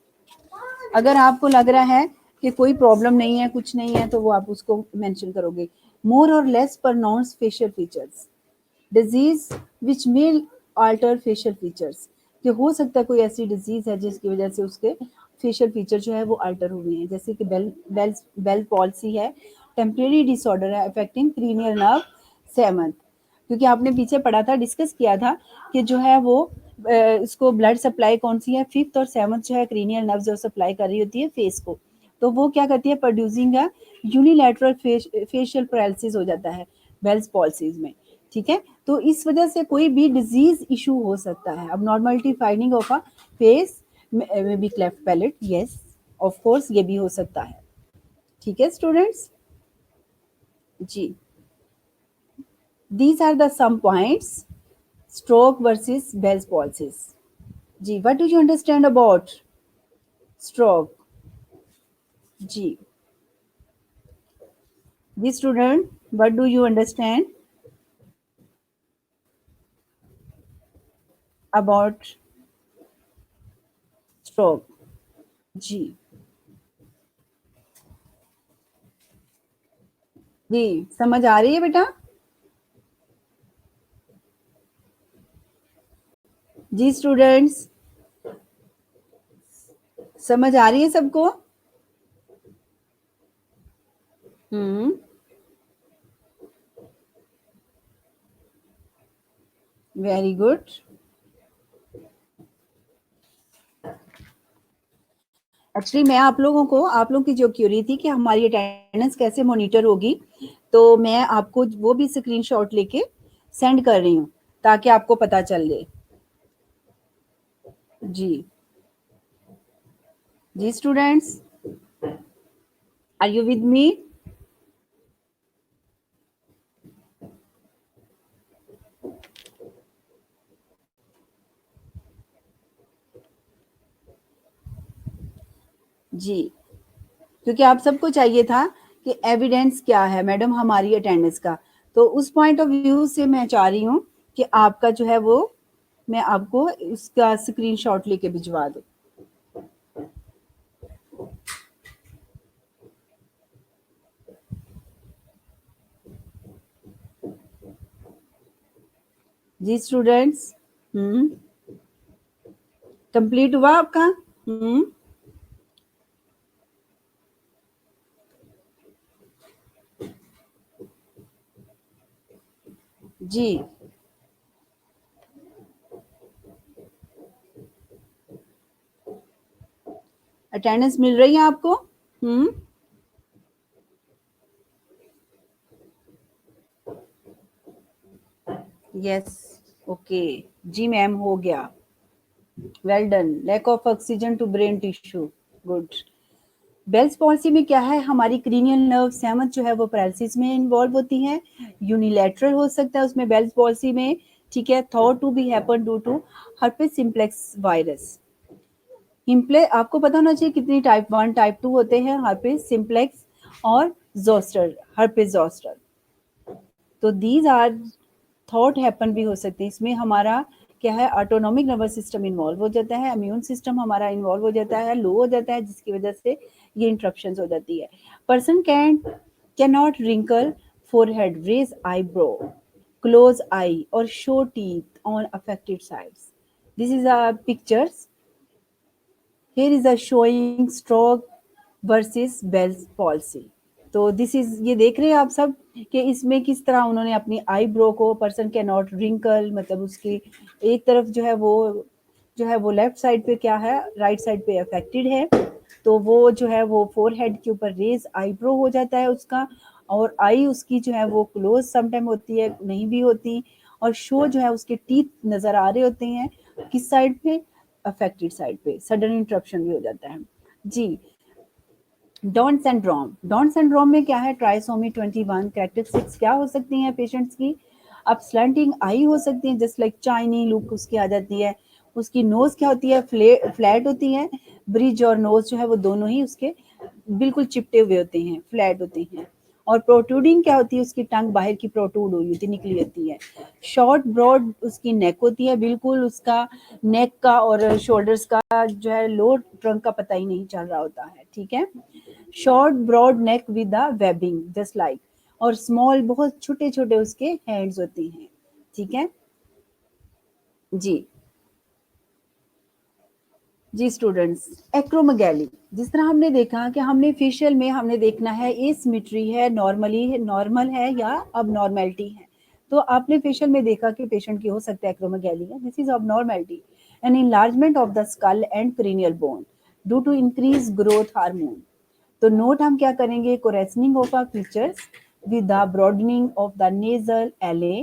अगर आपको लग रहा है कि कोई प्रॉब्लम नहीं है, कुछ नहीं है, तो वो आप उसको मेंशन करोगे। मोर और less pronounce facial features, disease which may alter facial features, कि हो सकता है कोई ऐसी डिजीज है जिसकी वजह से उसके फेशियल फीचर जो है वो अल्टर हुए हैं, जैसे कि बेल पॉल्सी है, टेम्परेरी डिसऑर्डर है अफेक्टिंग क्रीनियल नर्व सेवंथ। क्योंकि आपने पीछे पढ़ा था, डिस्कस किया था कि जो है वो इसको ब्लड सप्लाई कौन सी है, फिफ्थ और सेवंथ जो है क्रीनियल नर्व जो सप्लाई कर रही होती है फेस को, तो वो क्या करती है, producing a unilateral facial paralysis हो जाता है बेल्स पॉल्सीज में। ठीक है, तो इस वजह से कोई भी डिजीज इशू हो सकता है। Abnormality finding of a face में be cleft palate, yes of course ये भी हो सकता है। ठीक है स्टूडेंट्स, जी, these are the some points, stroke versus Bell's palsy. जी, what do you understand about stroke? जी, जी student, what do you understand about stroke? जी, जी, समझ आ रही है बेटा? जी स्टूडेंट्स, समझ आ रही है सबको? Very good. एक्चुअली मैं आप लोगों की जो क्यूरी थी कि हमारी अटेंडेंस कैसे मॉनिटर होगी, तो मैं आपको वो भी स्क्रीनशॉट लेके सेंड कर रही हूँ ताकि आपको पता चल जाए। जी, जी students, are you with me? जी, क्योंकि आप सबको चाहिए था कि एविडेंस क्या है मैडम हमारी अटेंडेंस का, तो उस पॉइंट ऑफ व्यू से मैं चाह रही हूँ कि आपका जो है वो मैं आपको उसका स्क्रीनशॉट लेके भिजवा दूँ। जी स्टूडेंट्स, कंप्लीट हुआ आपका? जी, अटेंडेंस मिल रही है आपको? यस, ओके, जी मैम, हो गया, well done. Lack of oxygen to brain tissue, good. Bell's palsy में क्या है, हमारी क्रीनियल नर्व सेवंथ जो है वो पैरालिसिस में इन्वॉल्व होती है, यूनिलैटरल हो सकता है उसमें बेल्स पॉलिसी में, ठीक है, thought to be happen due to herpes simplex virus. हिम्प्ले आपको पता होना चाहिए कितनी टाइप 1 टाइप 2 होते हैं, हर्पिस सिम्प्लेक्स और जोस्टर, हर्पिस जोस्टर। तो दीज आर थॉट हैपन भी हो सकती है, इसमें हमारा क्या है, ऑटोनॉमिक नर्वस सिस्टम इन्वॉल्व हो जाता है, इम्यून सिस्टम हमारा इन्वॉल्व हो जाता है, लो हो जाता है, जिसकी वजह से ये इंटरप्शंस हो जाती है। Person can not wrinkle forehead, raise eyebrow, close eye और show teeth on affected sides. This is a pictures, here is a showing stroke versus Bell's palsy। तो दिस इज, ये देख रहे हैं आप सब कि इसमें किस तरह उन्होंने अपनी आईब्रो को, पर्सन कैन नॉट रिंकल, मतलब उसकी एक तरफ जो है वो लेफ्ट साइड पे क्या है, राइट साइड पे अफेक्टेड है, तो वो जो है वो फोरहेड के ऊपर रेज आईब्रो हो जाता है उसका, और आई उसकी जो है वो क्लोज समटाइम होती है, नहीं भी होती, और शो जो है उसके टीथ नजर आ रहे होते हैं, किस साइड पे, अफेक्टेड साइड पे, सडन इंटरप्शन भी हो जाता है जी। डाउन सिंड्रोम, डाउन सिंड्रोम में क्या है, ट्राइसोमी 21 कैरेक्टरिस्टिक्स क्या हो सकती हैं पेशेंट्स की, अब स्लैंटिंग आई हो सकती है, जस्ट लाइक चाइनी लुक उसकी आ जाती है, उसकी नोज क्या होती है, फ्लैट होती है, ब्रिज और नोज जो है वो दोनों ही उसके बिल्कुल चिपटे हुए होते हैं, फ्लैट होते हैं, और प्रोट्रूडिंग क्या होती है, उसकी टंग बाहर की प्रोट्रूड हुई होती, निकली होती है, शॉर्ट ब्रॉड उसकी नेक होती है, बिल्कुल उसका नेक का और शोल्डर्स का जो है लो ट्रंक का पता ही नहीं चल रहा होता है, ठीक है, short broad neck with the webbing just like, और स्मॉल बहुत छोटे छोटे उसके हैंड्स होते हैं, ठीक है जी। जी स्टूडेंट्स, एक्रोमेगैली, जिस तरह हमने देखा कि हमने फेशियल में हमने देखना है एसिमेट्री है, नॉर्मली नॉर्मल है या अब नॉर्मेलिटी है, तो आपने फेशियल में देखा कि पेशेंट की हो सकता है एक्रोमेगैली है, this is abnormality, an enlargement of the skull and perineal bone due to increase growth hormone. तो नोट हम क्या करेंगे, coarsening of our features with the broadening of the nasal alae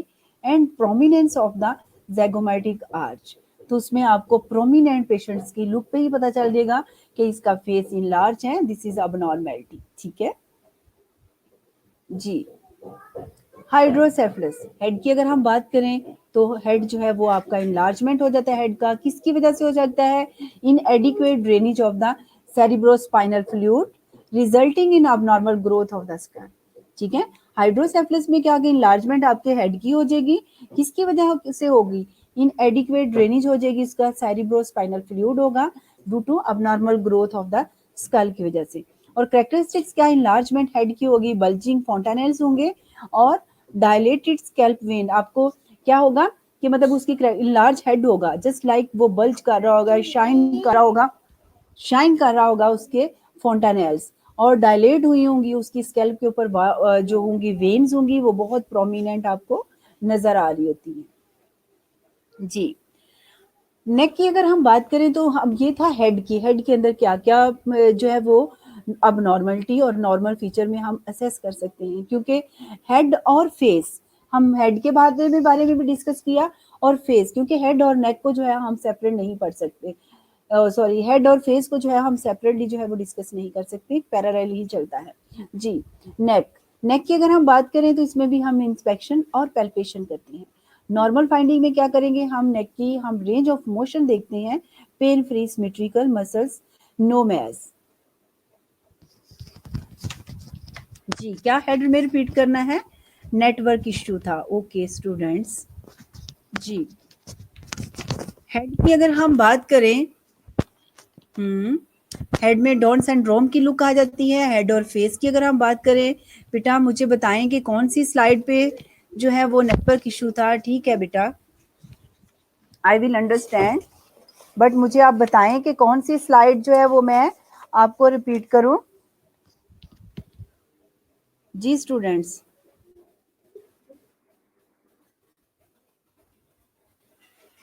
and prominence of the zygomatic arch. तो उसमें आपको prominent patients की look पे ही पता चल जाएगा कि इसका फेस इनलार्ज है, दिस इज अबनॉर्मेलिटी, ठीक है जी। हाइड्रोसेफलस, हेड की अगर हम बात करें तो हेड जो है वो आपका इनलार्जमेंट हो जाता है, हेड का किसकी वजह से हो जाता है, इनएडिक्वेट drainage of the cerebrospinal fluid resulting in abnormal growth of the school, ठीक है। हाइड्रोसेफलस में क्या होगी, इनलार्जमेंट आपके हेड की हो जाएगी, किसकी वजह से होगी, इनएडिक्वेट ड्रेनेज हो जाएगी, इसका सेरिब्रोस्पाइनल फ्लूइड होगा due to abnormal growth of the skull की वजह से। और कैरेक्टरिस्टिक्स क्या, इनलार्जमेंट हेड की होगी, बल्जिंग फॉन्टानेल्स होंगे और डायलेटेड स्कैल्प वेन, आपको क्या होगा कि मतलब उसकी लार्ज हेड होगा, जस्ट लाइक वो बल्ज कर रहा होगा, शाइन कर रहा होगा उसके फोंटानेल्स, और डायलेट हुई होंगी उसकी स्कैल्प के ऊपर जो होंगी वेन्स होंगी वो बहुत प्रोमिनेंट आपको नजर आ रही होती है जी। नेक की अगर हम बात करें तो हम, ये था हेड की, हेड के अंदर क्या क्या जो है वो अब नॉर्मलिटी और नॉर्मल फीचर में हम असेस कर सकते हैं, क्योंकि हेड और फेस, हम हेड के बारे में भी डिस्कस किया, और फेस, क्योंकि हेड और नेक को जो है हम सेपरेट नहीं पढ़ सकते, सॉरी हेड और फेस को जो है हम सेपरेटली जो है वो डिस्कस नहीं कर सकते, पैरेलल ही चलता है जी। नेक, नेक की अगर हम बात करें तो इसमें भी हम इंस्पेक्शन और पैल्पेशन करते हैं। नॉर्मल फाइंडिंग में क्या करेंगे, हम नेक की हम रेंज ऑफ मोशन देखते हैं, pain free symmetrical muscles, no mass जी। क्या हेड में रिपीट करना है, नेटवर्क इश्यू था, ओके स्टूडेंट्स जी। हेड की अगर हम बात करें, हेड में डाउन सिंड्रोम की लुक आ जाती है। हेड और फेस की अगर हम बात करें, बेटा मुझे बताएं कि कौन सी स्लाइड पे जो है वो नेटवर्क इशू था, ठीक है बेटा, आई विल अंडरस्टैंड, बट मुझे आप बताएं कि कौन सी स्लाइड जो है वो मैं आपको रिपीट करूं जी स्टूडेंट्स।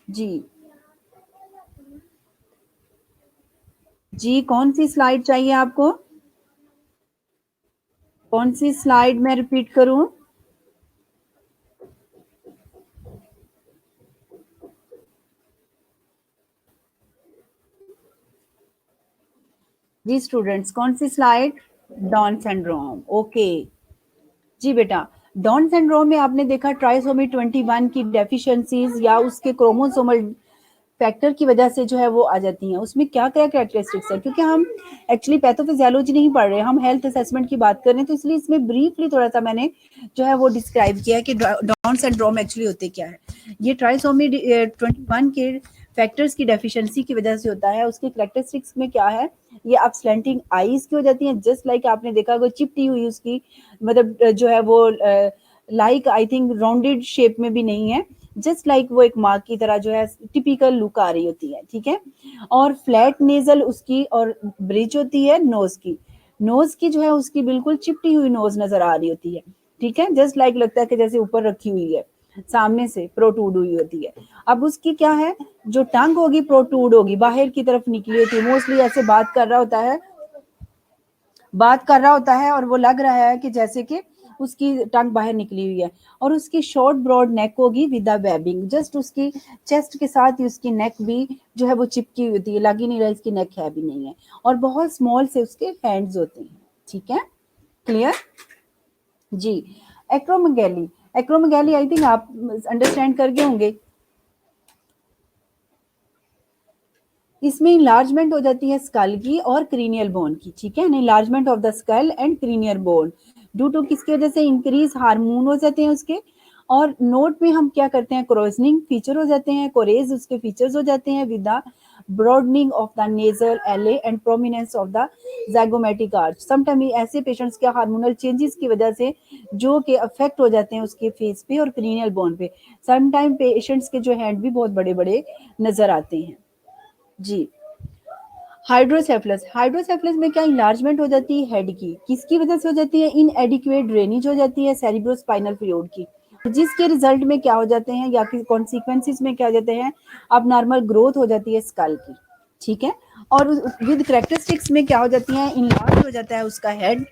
जी जी, कौन सी स्लाइड चाहिए आपको, कौन सी स्लाइड मैं रिपीट करूं, जी स्टूडेंट्स, कौन सी स्लाइड? Down syndrome. ओके जी बेटा, डाउन सिंड्रोम में आपने देखा ट्राइसोमी 21 की डेफिशिएंसीज या उसके क्रोमोसोमल फैक्टर की वजह से जो है वो आ जाती हैं। उसमें क्या क्या कैरेक्टरिस्टिक्स है, क्योंकि हम एक्चुअली पैथोफिजियोलॉजी नहीं पढ़ रहे, हम हेल्थ असेसमेंट की बात कर रहे हैं, तो इसलिए इसमें ब्रीफली थोड़ा सा मैंने जो है वो डिस्क्राइब किया है कि डाउन सिंड्रोम एक्चुअली होते क्या है। ये ट्राइसोमी 21 के फैक्टर्स की डेफिशिएंसी की वजह से होता है। उसकी कैरेक्टरिस्टिक्स में क्या है, ये अब स्लैंटिंग आईज की हो जाती हैं, जस्ट लाइक आपने देखा वो चिपटी हुई उसकी, मतलब जो है वो like I think rounded shape में भी नहीं है, जस्ट लाइक वो एक मार्क की तरह जो है टिपिकल लुक आ रही होती है, ठीक है। और फ्लैट नेजल उसकी और ब्रिज होती है नोज की, नोज की जो है उसकी बिल्कुल चिपटी हुई नोज नजर आ रही होती है, ठीक है, जस्ट लाइक लगता है कि जैसे ऊपर रखी हुई है, सामने से प्रोट्रूड हुई होती है। अब उसकी क्या है, जो टंग होगी प्रोट्रूड होगी, बाहर की तरफ निकली होती है, मोस्टली ऐसे बात कर रहा होता है, और वो लग रहा है कि जैसे कि उसकी टंग बाहर निकली हुई है। और उसकी शॉर्ट ब्रॉड नेक होगी विद द वेबिंग, जस्ट उसकी चेस्ट के साथ ही उसकी नेक भी जो है वो चिपकी हुई होती है, लग ही नहीं रहा इसकी नेक है भी नहीं है। और बहुत स्मॉल से उसके हैंड्स होते हैं, ठीक है, क्लियर जी। एक्रोमेगैली, एक्रोमेगैली आई थिंक आप अंडरस्टैंड कर गए होंगे। इसमें इनलार्जमेंट हो जाती है स्कल की और क्रीनियल बोन की, ठीक है, enlargement of the skull and cranial bone due to किसकी वजह से, इंक्रीज हार्मोन हो जाते हैं उसके। और नोट में हम क्या करते हैं, क्रोजनिंग फीचर हो जाते हैं, कोरेज उसके फीचर्स हो जाते हैं with the broadening of the nasal alae and prominence of the zygomatic arch. Sometime ऐसे पेशेंट्स के हार्मोनल चेंजेस की वजह से जो कि अफेक्ट हो जाते हैं उसके फेस पे और क्रीनियल बोन पे, समटाइम पेशेंट्स के जो हैंड भी बहुत बड़े बड़े नजर आते हैं जी। हाइड्रोसेफलस, हाइड्रोसेफलस में क्या इन्लार्जमेंट हो जाती है हेड की, किसकी वजह से हो जाती है, इनएडिक्वेट ड्रेनेज हो जाती है सेरिब्रोस्पाइनल फ्लूइड की, जिसके रिजल्ट में क्या हो जाते हैं या कि कॉन्सिक्वेंसेस में क्या हो जाते हैं, अब नॉर्मल ग्रोथ हो जाती है स्कल की, ठीक है। और विद करेक्टरिस्टिक्स में क्या हो जाती है, इनलार्ज हो जाता है उसका हेड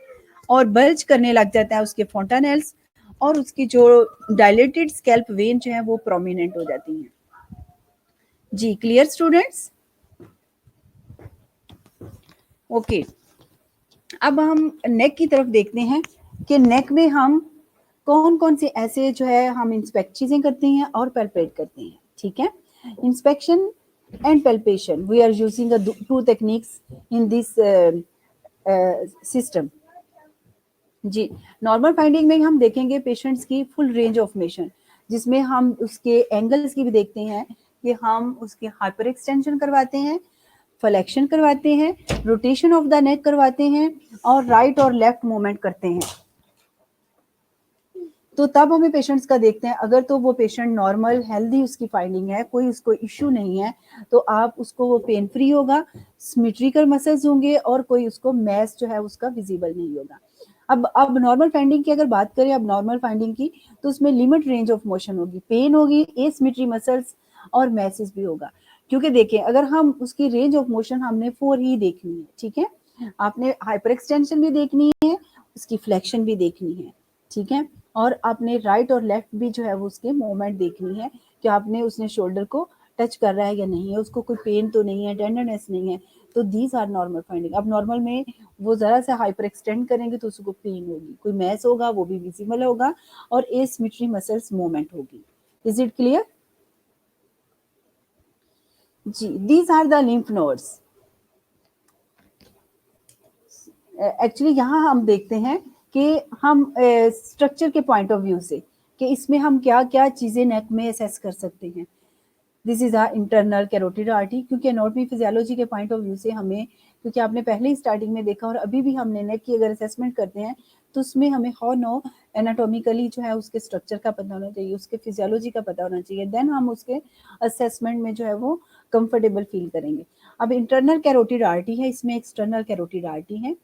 और बल्ज करने लग जाता है उसके फोंटानेल्स, और उसकी जो डायलेटेड स्कैल्प वेन जो है वो प्रोमिनेंट हो जाती हैं जी। Clear students? ओके अब हम नेक की तरफ देखते हैं कि नेक में हम कौन कौन से ऐसे जो है हम इंस्पेक्ट चीजें करते हैं और पैल्पेट करते हैं, ठीक है। Inspection and palpation, we are using two techniques in this system जी। नॉर्मल फाइंडिंग में हम देखेंगे पेशेंट्स की फुल रेंज ऑफ मोशन, जिसमें हम उसके एंगल्स की भी देखते हैं कि हम उसके हाइपर एक्सटेंशन करवाते हैं, फ्लेक्शन करवाते हैं, रोटेशन ऑफ द नेक करवाते हैं और राइट और लेफ्ट मूवमेंट करते हैं। तो तब हमें पेशेंट्स का देखते हैं, अगर तो वो पेशेंट नॉर्मल हेल्दी उसकी फाइंडिंग है, कोई उसको इश्यू नहीं है, तो आप उसको वो पेन फ्री होगा, सिमेट्रिकल मसल्स होंगे और कोई उसको मैस जो है उसका विजिबल नहीं होगा। अब नॉर्मल फाइंडिंग की अगर बात करें, अब नॉर्मल फाइंडिंग की, तो उसमें लिमिट रेंज ऑफ मोशन होगी, पेन होगी, एसिमेट्री मसल्स और मैसेज भी होगा। क्योंकि देखिए अगर हम उसकी रेंज ऑफ मोशन हमने 4 ही देखनी है, ठीक है, आपने हाइपर एक्सटेंशन भी देखनी है, उसकी फ्लेक्शन भी देखनी है, ठीक है, और आपने राइट और लेफ्ट भी जो है वो उसके मूवमेंट देखनी है कि आपने उसने शोल्डर को टच कर रहा है या नहीं है, उसको कोई पेन तो नहीं है, टेंडरनेस नहीं है, तो दीज आर नॉर्मल फाइंडिंग। अब नॉर्मल में वो जरा सा हाइपर एक्सटेंड करेंगे तो उसको पेन होगी, कोई मैस होगा वो भी विजिबल होगा और एसिमेट्री मसल्स मूवमेंट होगी। इज इट क्लियर जी? These are the lymph nodes. Actually यहाँ हम देखते हैं कि हम स्ट्रक्चर के पॉइंट ऑफ व्यू से कि इसमें हम क्या क्या चीज़ें नेक में असेस कर सकते हैं। This is a internal carotid artery, क्योंकि एनाटॉमी फिजियोलॉजी के पॉइंट ऑफ व्यू से हमें, क्योंकि आपने पहले ही स्टार्टिंग में देखा और अभी भी हमने नेक की अगर असेसमेंट करते हैं तो उसमें हमें हाउ नो एनाटॉमिकली जो है उसके स्ट्रक्चर का पता होना चाहिए, उसके फिजियोलॉजी का पता होना चाहिए, देन हम उसके असेसमेंट में जो है वो कंफर्टेबल फील करेंगे। अब इंटरनल कैरोटिड आर्टरी है, इसमें एक्सटर्नल कैरोटिड आर्टरी है,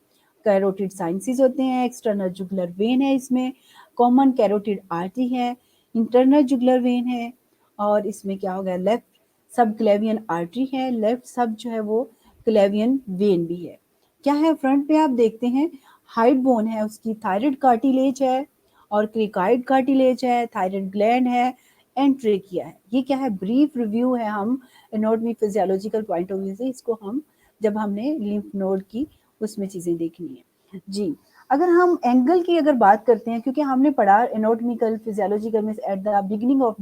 कैरोटिड साइंसिस होते हैं, एक्सटर्नल जुगुलर वेन है, इसमें कॉमन कैरोटिड आर्टरी है, इंटरनल जुगुलर वेन है, और इसमें क्या हो गया, लेफ्ट सब क्लेवियन आर्टरी है, लेफ्ट सब जो है वो क्लेवियन वेन भी है। क्या है फ्रंट पे आप देखते हैं, हाइड बोन है उसकी, थायराइड कार्टिलेज है और क्रिकाइड कार्टिलेज है, थायराइड ग्लैंड है एंड ट्रेकिया है। ये क्या है, ब्रीफ रिव्यू है, हम anatomy physiological point of view से इसको हम जब हमने लिम्फ नोड की उसमें चीज़ें देखनी है जी। अगर हम एंगल की अगर बात करते हैं, क्योंकि हमने पढ़ा एनाटॉमिकल फिजियोलॉजिकल में at the beginning of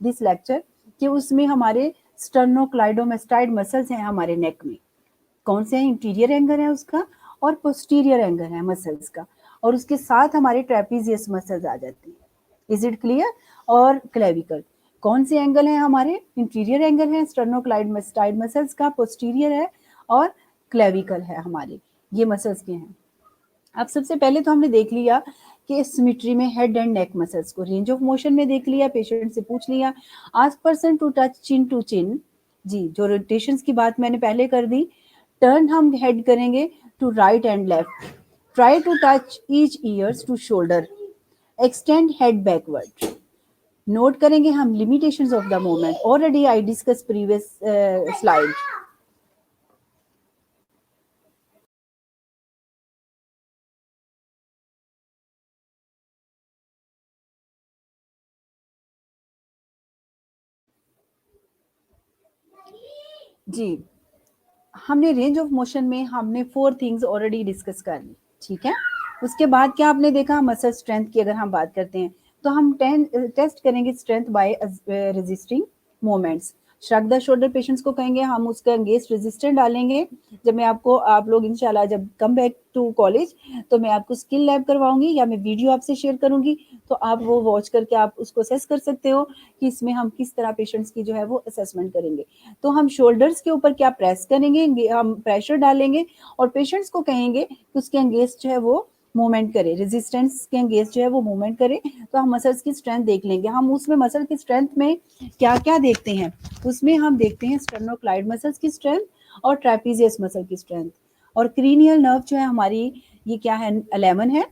this lecture कि उसमें हमारे स्टर्नोक्लाइडोमेस्टाइड मसल्स हैं हमारे नेक में। कौन से हैं? इंटीरियर एंगल है उसका और पोस्टीरियर एंगल है मसल्स का, और उसके साथ हमारे ट्रेपीजियस मसल्स आ जाती हैं। Is it clear? और क्लेविकल कौन से एंगल है हमारे? इंटीरियर एंगल है स्टर्नोक्लाइडोमेस्टाइड मसल्स का, पोस्टीरियर है और क्लेविकल है हमारे, ये मसल्स के हैं। अब सबसे पहले तो हमने देख लिया कि सिमेट्री में हेड एंड नेक मसल्स को, रेंज ऑफ मोशन में देख लिया, पेशेंट से पूछ लिया, ask person to touch chin to chin जी। जो रोटेशंस की बात मैंने पहले कर दी, टर्न हम हेड करेंगे to right and left, try to touch each ears to shoulder, extend head backward. Note करेंगे हम limitations of the movement, already I discuss previous slide. जी, हमने रेंज ऑफ मोशन में हमने 4 थिंग्स ऑलरेडी डिस्कस कर ली, ठीक है। उसके बाद क्या आपने देखा? मसल स्ट्रेंथ की अगर हम बात करते हैं तो हम टेस्ट करेंगे strength by resisting moments. Shrug the shoulder patients को कहेंगे, हम उसका अगेंस्ट रेजिस्टेंस डालेंगे। जब मैं आपको, आप लोग इंशाल्लाह जब कम बैक टू कॉलेज, तो मैं आपको स्किल लैब करवाऊंगी या मैं वीडियो आपसे शेयर करूंगी, तो आप वो वॉच करके आप उसको असेस कर सकते हो कि इसमें हम किस तरह पेशेंट्स की जो है वो असेसमेंट करेंगे। तो हम शोल्डर्स के ऊपर क्या प्रेस करेंगे, हम प्रेशर डालेंगे और पेशेंट्स को कहेंगे कि उसके अगेंस्ट जो है वो मूवमेंट करे, रेजिस्टेंस के अगेंस्ट जो है वो मूवमेंट करे। तो हम मसल्स की स्ट्रेंथ देख लेंगे। हम उसमें मसल की स्ट्रेंथ में क्या क्या देखते हैं? उसमें हम देखते हैं स्टर्नोक्लाइड मसल्स की स्ट्रेंथ और ट्रेपीजियस मसल की स्ट्रेंथ, और क्रीनियल नर्व जो है हमारी, ये क्या है? 11 है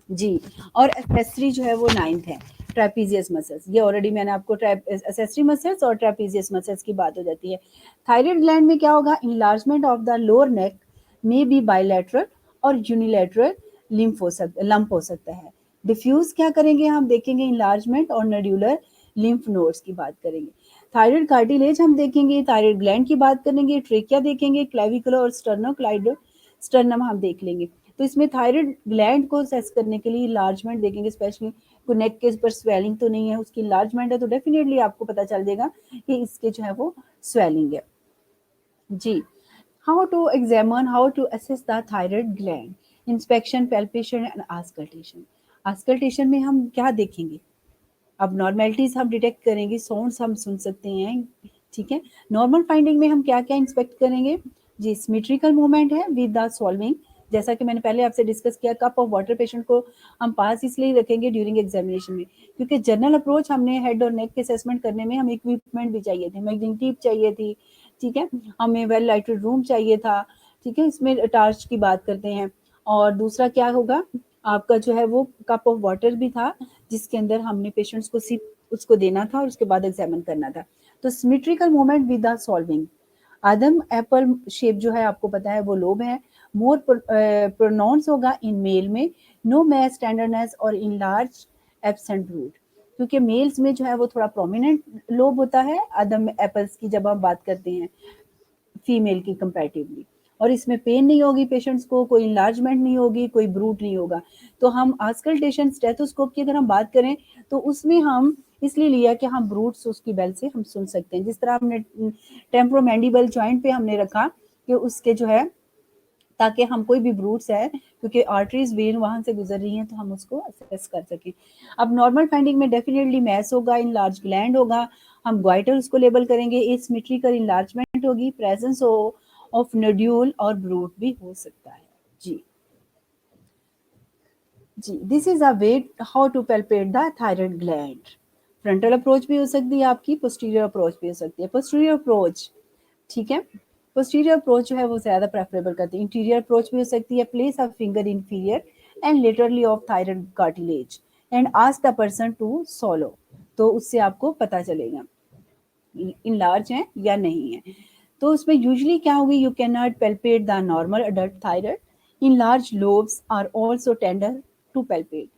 जी, और एसेसरी जो है वो 9th है। ट्रेपीजियस मसल्स, ये ऑलरेडी मैंने आपको एसेसरी मसल्स और ट्रेपीजियस मसल्स की बात हो जाती है। थायराइड ग्लैंड में क्या होगा? Enlargement of the lower neck may be bilateral और यूनिलैटरल लंप हो सकता है। डिफ्यूज क्या करेंगे? हम देखेंगे इनलार्जमेंट और नड्यूलर लिम्फ नोड्स की बात करेंगे। थायराइड कार्टिलेज हम देखेंगे, थायराइड ग्लैंड की बात करेंगे, ट्रेकिया देखेंगे, क्लेविकुलर और स्टर्नम हम देख लेंगे। तो इसमें थायराइड ग्लैंड को असेस करने के लिए लार्जमेंट देखेंगे, स्पेशली को नेक के ऊपर स्वेलिंग तो नहीं है, उसकी लार्जमेंट है तो डेफिनेटली आपको पता चल जाएगा कि इसके जो है वो स्वेलिंग है जी। How to examine, how to assess the thyroid gland? Inspection, palpation and auscultation. Auscultation में हम क्या देखेंगे? अब नॉर्मेलिटीज हम डिटेक्ट करेंगे, साउंड्स हम सुन सकते हैं, ठीक है। नॉर्मल फाइंडिंग में हम क्या क्या इंस्पेक्ट करेंगे जी? सिमेट्रिकल मूवमेंट है विद द सॉल्विंग, जैसा कि मैंने पहले आपसे डिस्कस किया, कप ऑफ वाटर पेशेंट को हम पास इसलिए रखेंगे ड्यूरिंग एग्जामिनेशन में, क्योंकि जनरल अप्रोच हमने हेड और नेक के असेसमेंट करने में हमें इक्विपमेंट भी चाहिए थे, मैग्नीफाइंग टीप चाहिए थी, ठीक है, हमें वेल लाइटेड रूम चाहिए था, ठीक है, इसमें टार्च की बात करते हैं। और दूसरा क्या होगा? आपका जो है वो कप ऑफ वाटर भी था, जिसके अंदर हमने पेशेंट्स को सिप उसको देना था और उसके बाद एग्जामिन करना था। तो symmetrical movement with the solving. Adam Apple shape जो है आपको पता है वो लोब है, मोर प्रोनाउंस होगा इन मेल में, नो मैस टेंडरनेस और इन लार्ज एब्सेंट रूट, क्योंकि मेल्स में जो है वो थोड़ा प्रोमिनेंट लोब होता है आदम एप्पल्स की जब हम बात करते हैं फीमेल की कंपैरेटिवली, और इसमें पेन नहीं होगी पेशेंट्स को, कोई इनलार्जमेंट नहीं होगी, कोई ब्रूट नहीं होगा। तो हम आस्कल्टेशन स्टेथोस्कोप की अगर हम बात करें तो उसमें हम इसलिए लिया कि हम ब्रूट्स उसकी बेल से हम सुन सकते हैं, जिस तरह हमने टेम्पोरोमैंडिबल जॉइंट पे हमने रखा कि उसके जो है, ताकि हम कोई भी ब्रूट्स है, क्योंकि आर्टरीज वेन वहां से गुजर रही हैं, तो हम उसको असेस कर सकें। अब नॉर्मल फाइंडिंग में डेफिनेटली मैस होगा, इन लार्ज ग्लैंड होगा, हम ग्वाइटर उसको लेबल करेंगे, एसिमेट्रिकल इनलार्जमेंट होगी, प्रेजेंस हो ऑफ नोड्यूल और ब्रूट भी हो सकता है जी। जी, this is a way how to palpate the thyroid gland. Frontal approach भी हो सकती है आपकी, पोस्टीरियर अप्रोच भी हो सकती है। पोस्टीरियर अप्रोच, ठीक है, पोस्टीरियर अप्रोच जो है वो ज़्यादा प्रेफरेबल करती है। इंटीरियर अप्रोच भी हो सकती है, place a finger inferior and laterally of thyroid cartilage and ask the person to swallow, तो उससे आपको पता चलेगा इन लार्ज है या नहीं है। तो उसमें यूजुअली क्या होगी? You can not palpate the normal adult thyroid, in large lobes are also tender to palpate.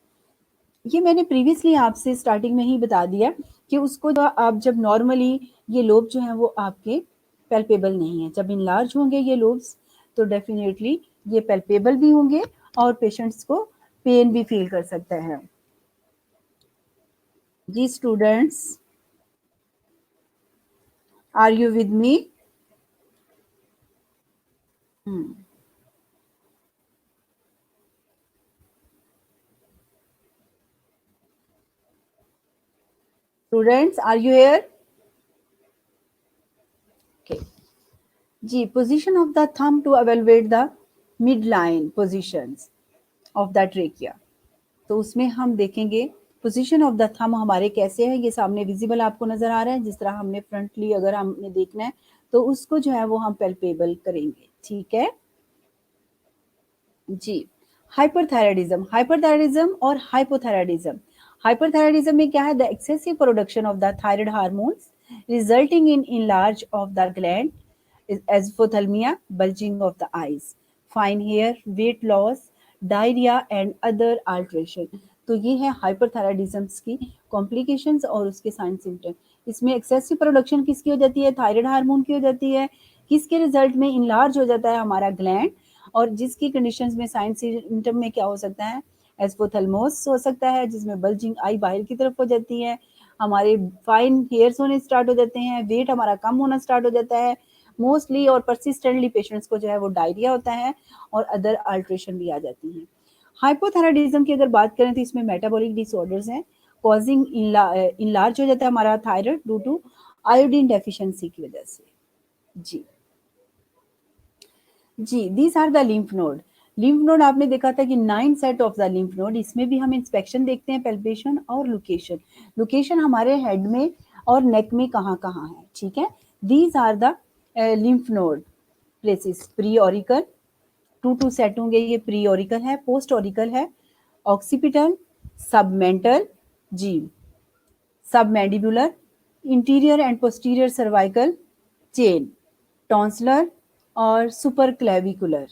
ये मैंने प्रीवियसली आपसे स्टार्टिंग में ही बता दिया कि उसको आप जब नॉर्मली ये लोब जो है वो आपके पैल्पेबल नहीं है, जब इनलार्ज होंगे ये लोब्स तो डेफिनेटली ये पैल्पेबल भी होंगे और पेशेंट्स को पेन भी फील कर सकता है। जी students, are you with me? Students, are you here? Okay जी, position of the thumb to evaluate the midline positions of the trachea। तो उसमें हम देखेंगे पोजीशन ऑफ द थंब हमारे कैसे है। ये सामने विजिबल आपको नजर आ रहा है। जिस तरह हमने फ्रंटली अगर हमने देखना है तो उसको जो है वो हम पैल्पेबल करेंगे, ठीक है जी। हाइपरथायराइडिज्म और हाइपोथायराइडिज्म। हाइपरथायराइडिज्म में क्या है? The excessive production of the thyroid hormones resulting in enlarge of the gland, exophthalmia, bulging of the eyes, fine hair, weight loss, diarrhea and other alteration। तो ये है हाइपरथायराइडिज्म की कॉम्प्लिकेशंस और उसके साइन सिम्टम। इसमें एक्सेसिव प्रोडक्शन किसकी हो जाती है? थायराइड हार्मोन की हो जाती है। किसके रिजल्ट में? इनलार्ज हो जाता है हमारा ग्लैंड, और जिसकी कंडीशंस में साइन सिम्टम में क्या हो सकता है? एस्पोथेल्मोस हो सकता है, जिसमें बल्जिंग आई बाहर की तरफ हो जाती है, हमारे फाइन हेयर्स होने स्टार्ट हो जाते हैं, वेट हमारा कम होना स्टार्ट हो जाता है, मोस्टली और परसिस्टेंटली पेशेंट्स को जो है वो डायरिया होता है और अदर अल्ट्रेशन भी आ जाती हैं। हाइपोथायराइडिज्म की अगर बात करें तो इसमें मेटाबॉलिक डिसऑर्डर्स हैं, कॉजिंग इनलार्ज हो जाता है हमारा thyroid due to iodine deficiency की वजह से। जी these are the lymph node. Lymph node आपने देखा था कि 9 set of the lymph node. इसमें भी हम इंस्पेक्शन देखते हैं, पैल्पेशन और लोकेशन। लोकेशन हमारे हेड में और नेक में कहाँ कहाँ है, ठीक है। These are the lymph node places. Pre auricle, 2 set होंगे, ये प्री ऑरिकल है, पोस्ट ऑरिकल है, ऑक्सीपिटल, सबमेंटल, जी submandibular, interior and posterior cervical chain, tonsillar और super clavicular.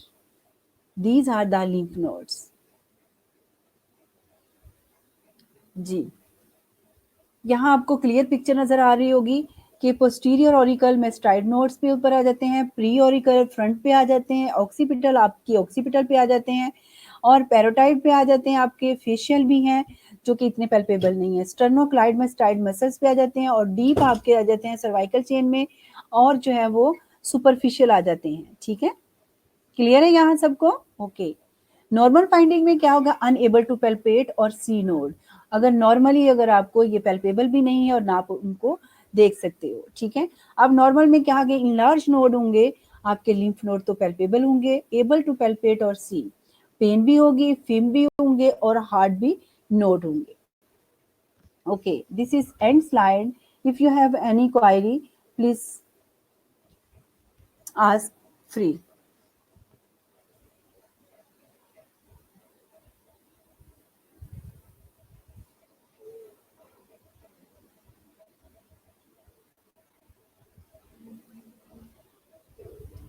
These are the lymph nodes। जी यहाँ आपको क्लियर पिक्चर नजर आ रही होगी कि पोस्टीरियर ऑरिकल में स्ट्राइड नोड्स पे ऊपर आ जाते हैं, प्री ऑरिकल फ्रंट पे आ जाते हैं, ऑक्सीपिटल आपकी ऑक्सीपिटल पे आ जाते हैं, और पैरोटाइड पे आ जाते हैं आपके, फेशियल भी हैं जो कि इतने पैल्पेबल नहीं है, स्टर्नोक्लाइडमास्टाइड मसल्स पे आ जाते हैं, और डीप आपके आ जाते हैं सर्वाइकल चेन में, और जो है वो सुपरफिशियल आ जाते हैं, ठीक है। क्लियर है यहाँ सबको? ओके। नॉर्मल फाइंडिंग में क्या होगा? अनएबल टू पैल्पेट और सी नोड। अगर नॉर्मली अगर आपको ये पैल्पेबल भी नहीं है और ना आप उनको देख सकते हो, ठीक है। अब नॉर्मल में क्या आगे इनलार्ज नोड होंगे आपके, लिम्फ नोड तो पैल्पेबल होंगे, एबल टू पैल्पेट और सी, पेन भी होगी, फिम भी होंगे और हार्ट भी नोड होंगे। Okay, this is end slide. If you have any query please ask free.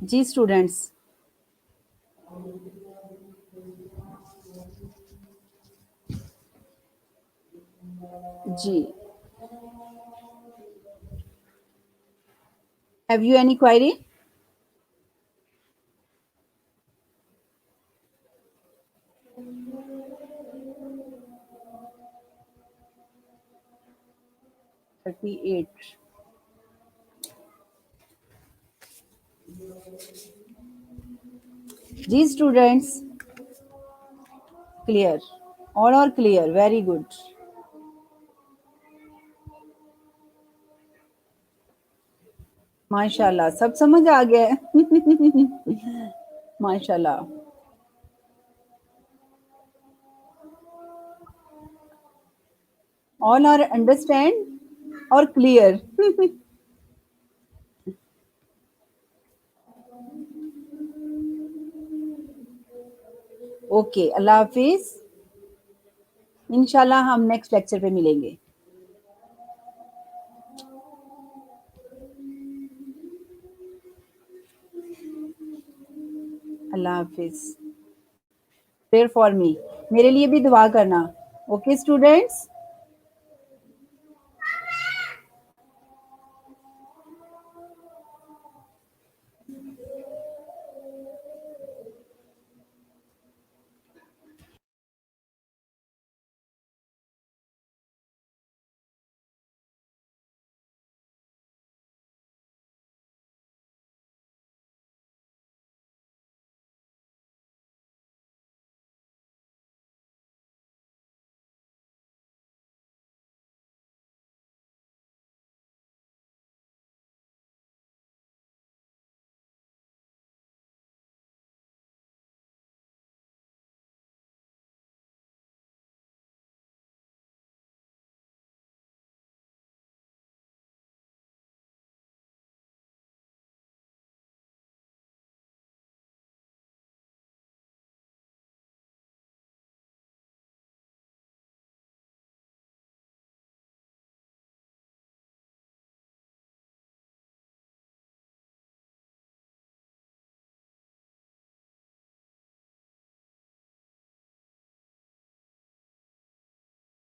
जी स्टूडेंट्स, जी हैव यू एनी क्वायरी? जी students, clear, all are clear, very good. माशाल्लाह सब समझ आ गया है। माशाल्लाह, ऑल आर अंडरस्टैंड और क्लियर। ओके, अल्लाह हाफिज। इंशाल्लाह हम नेक्स्ट लेक्चर पे मिलेंगे। अल्लाह हाफिज। प्रेयर फॉर मी, मेरे लिए भी दुआ करना। Okay students.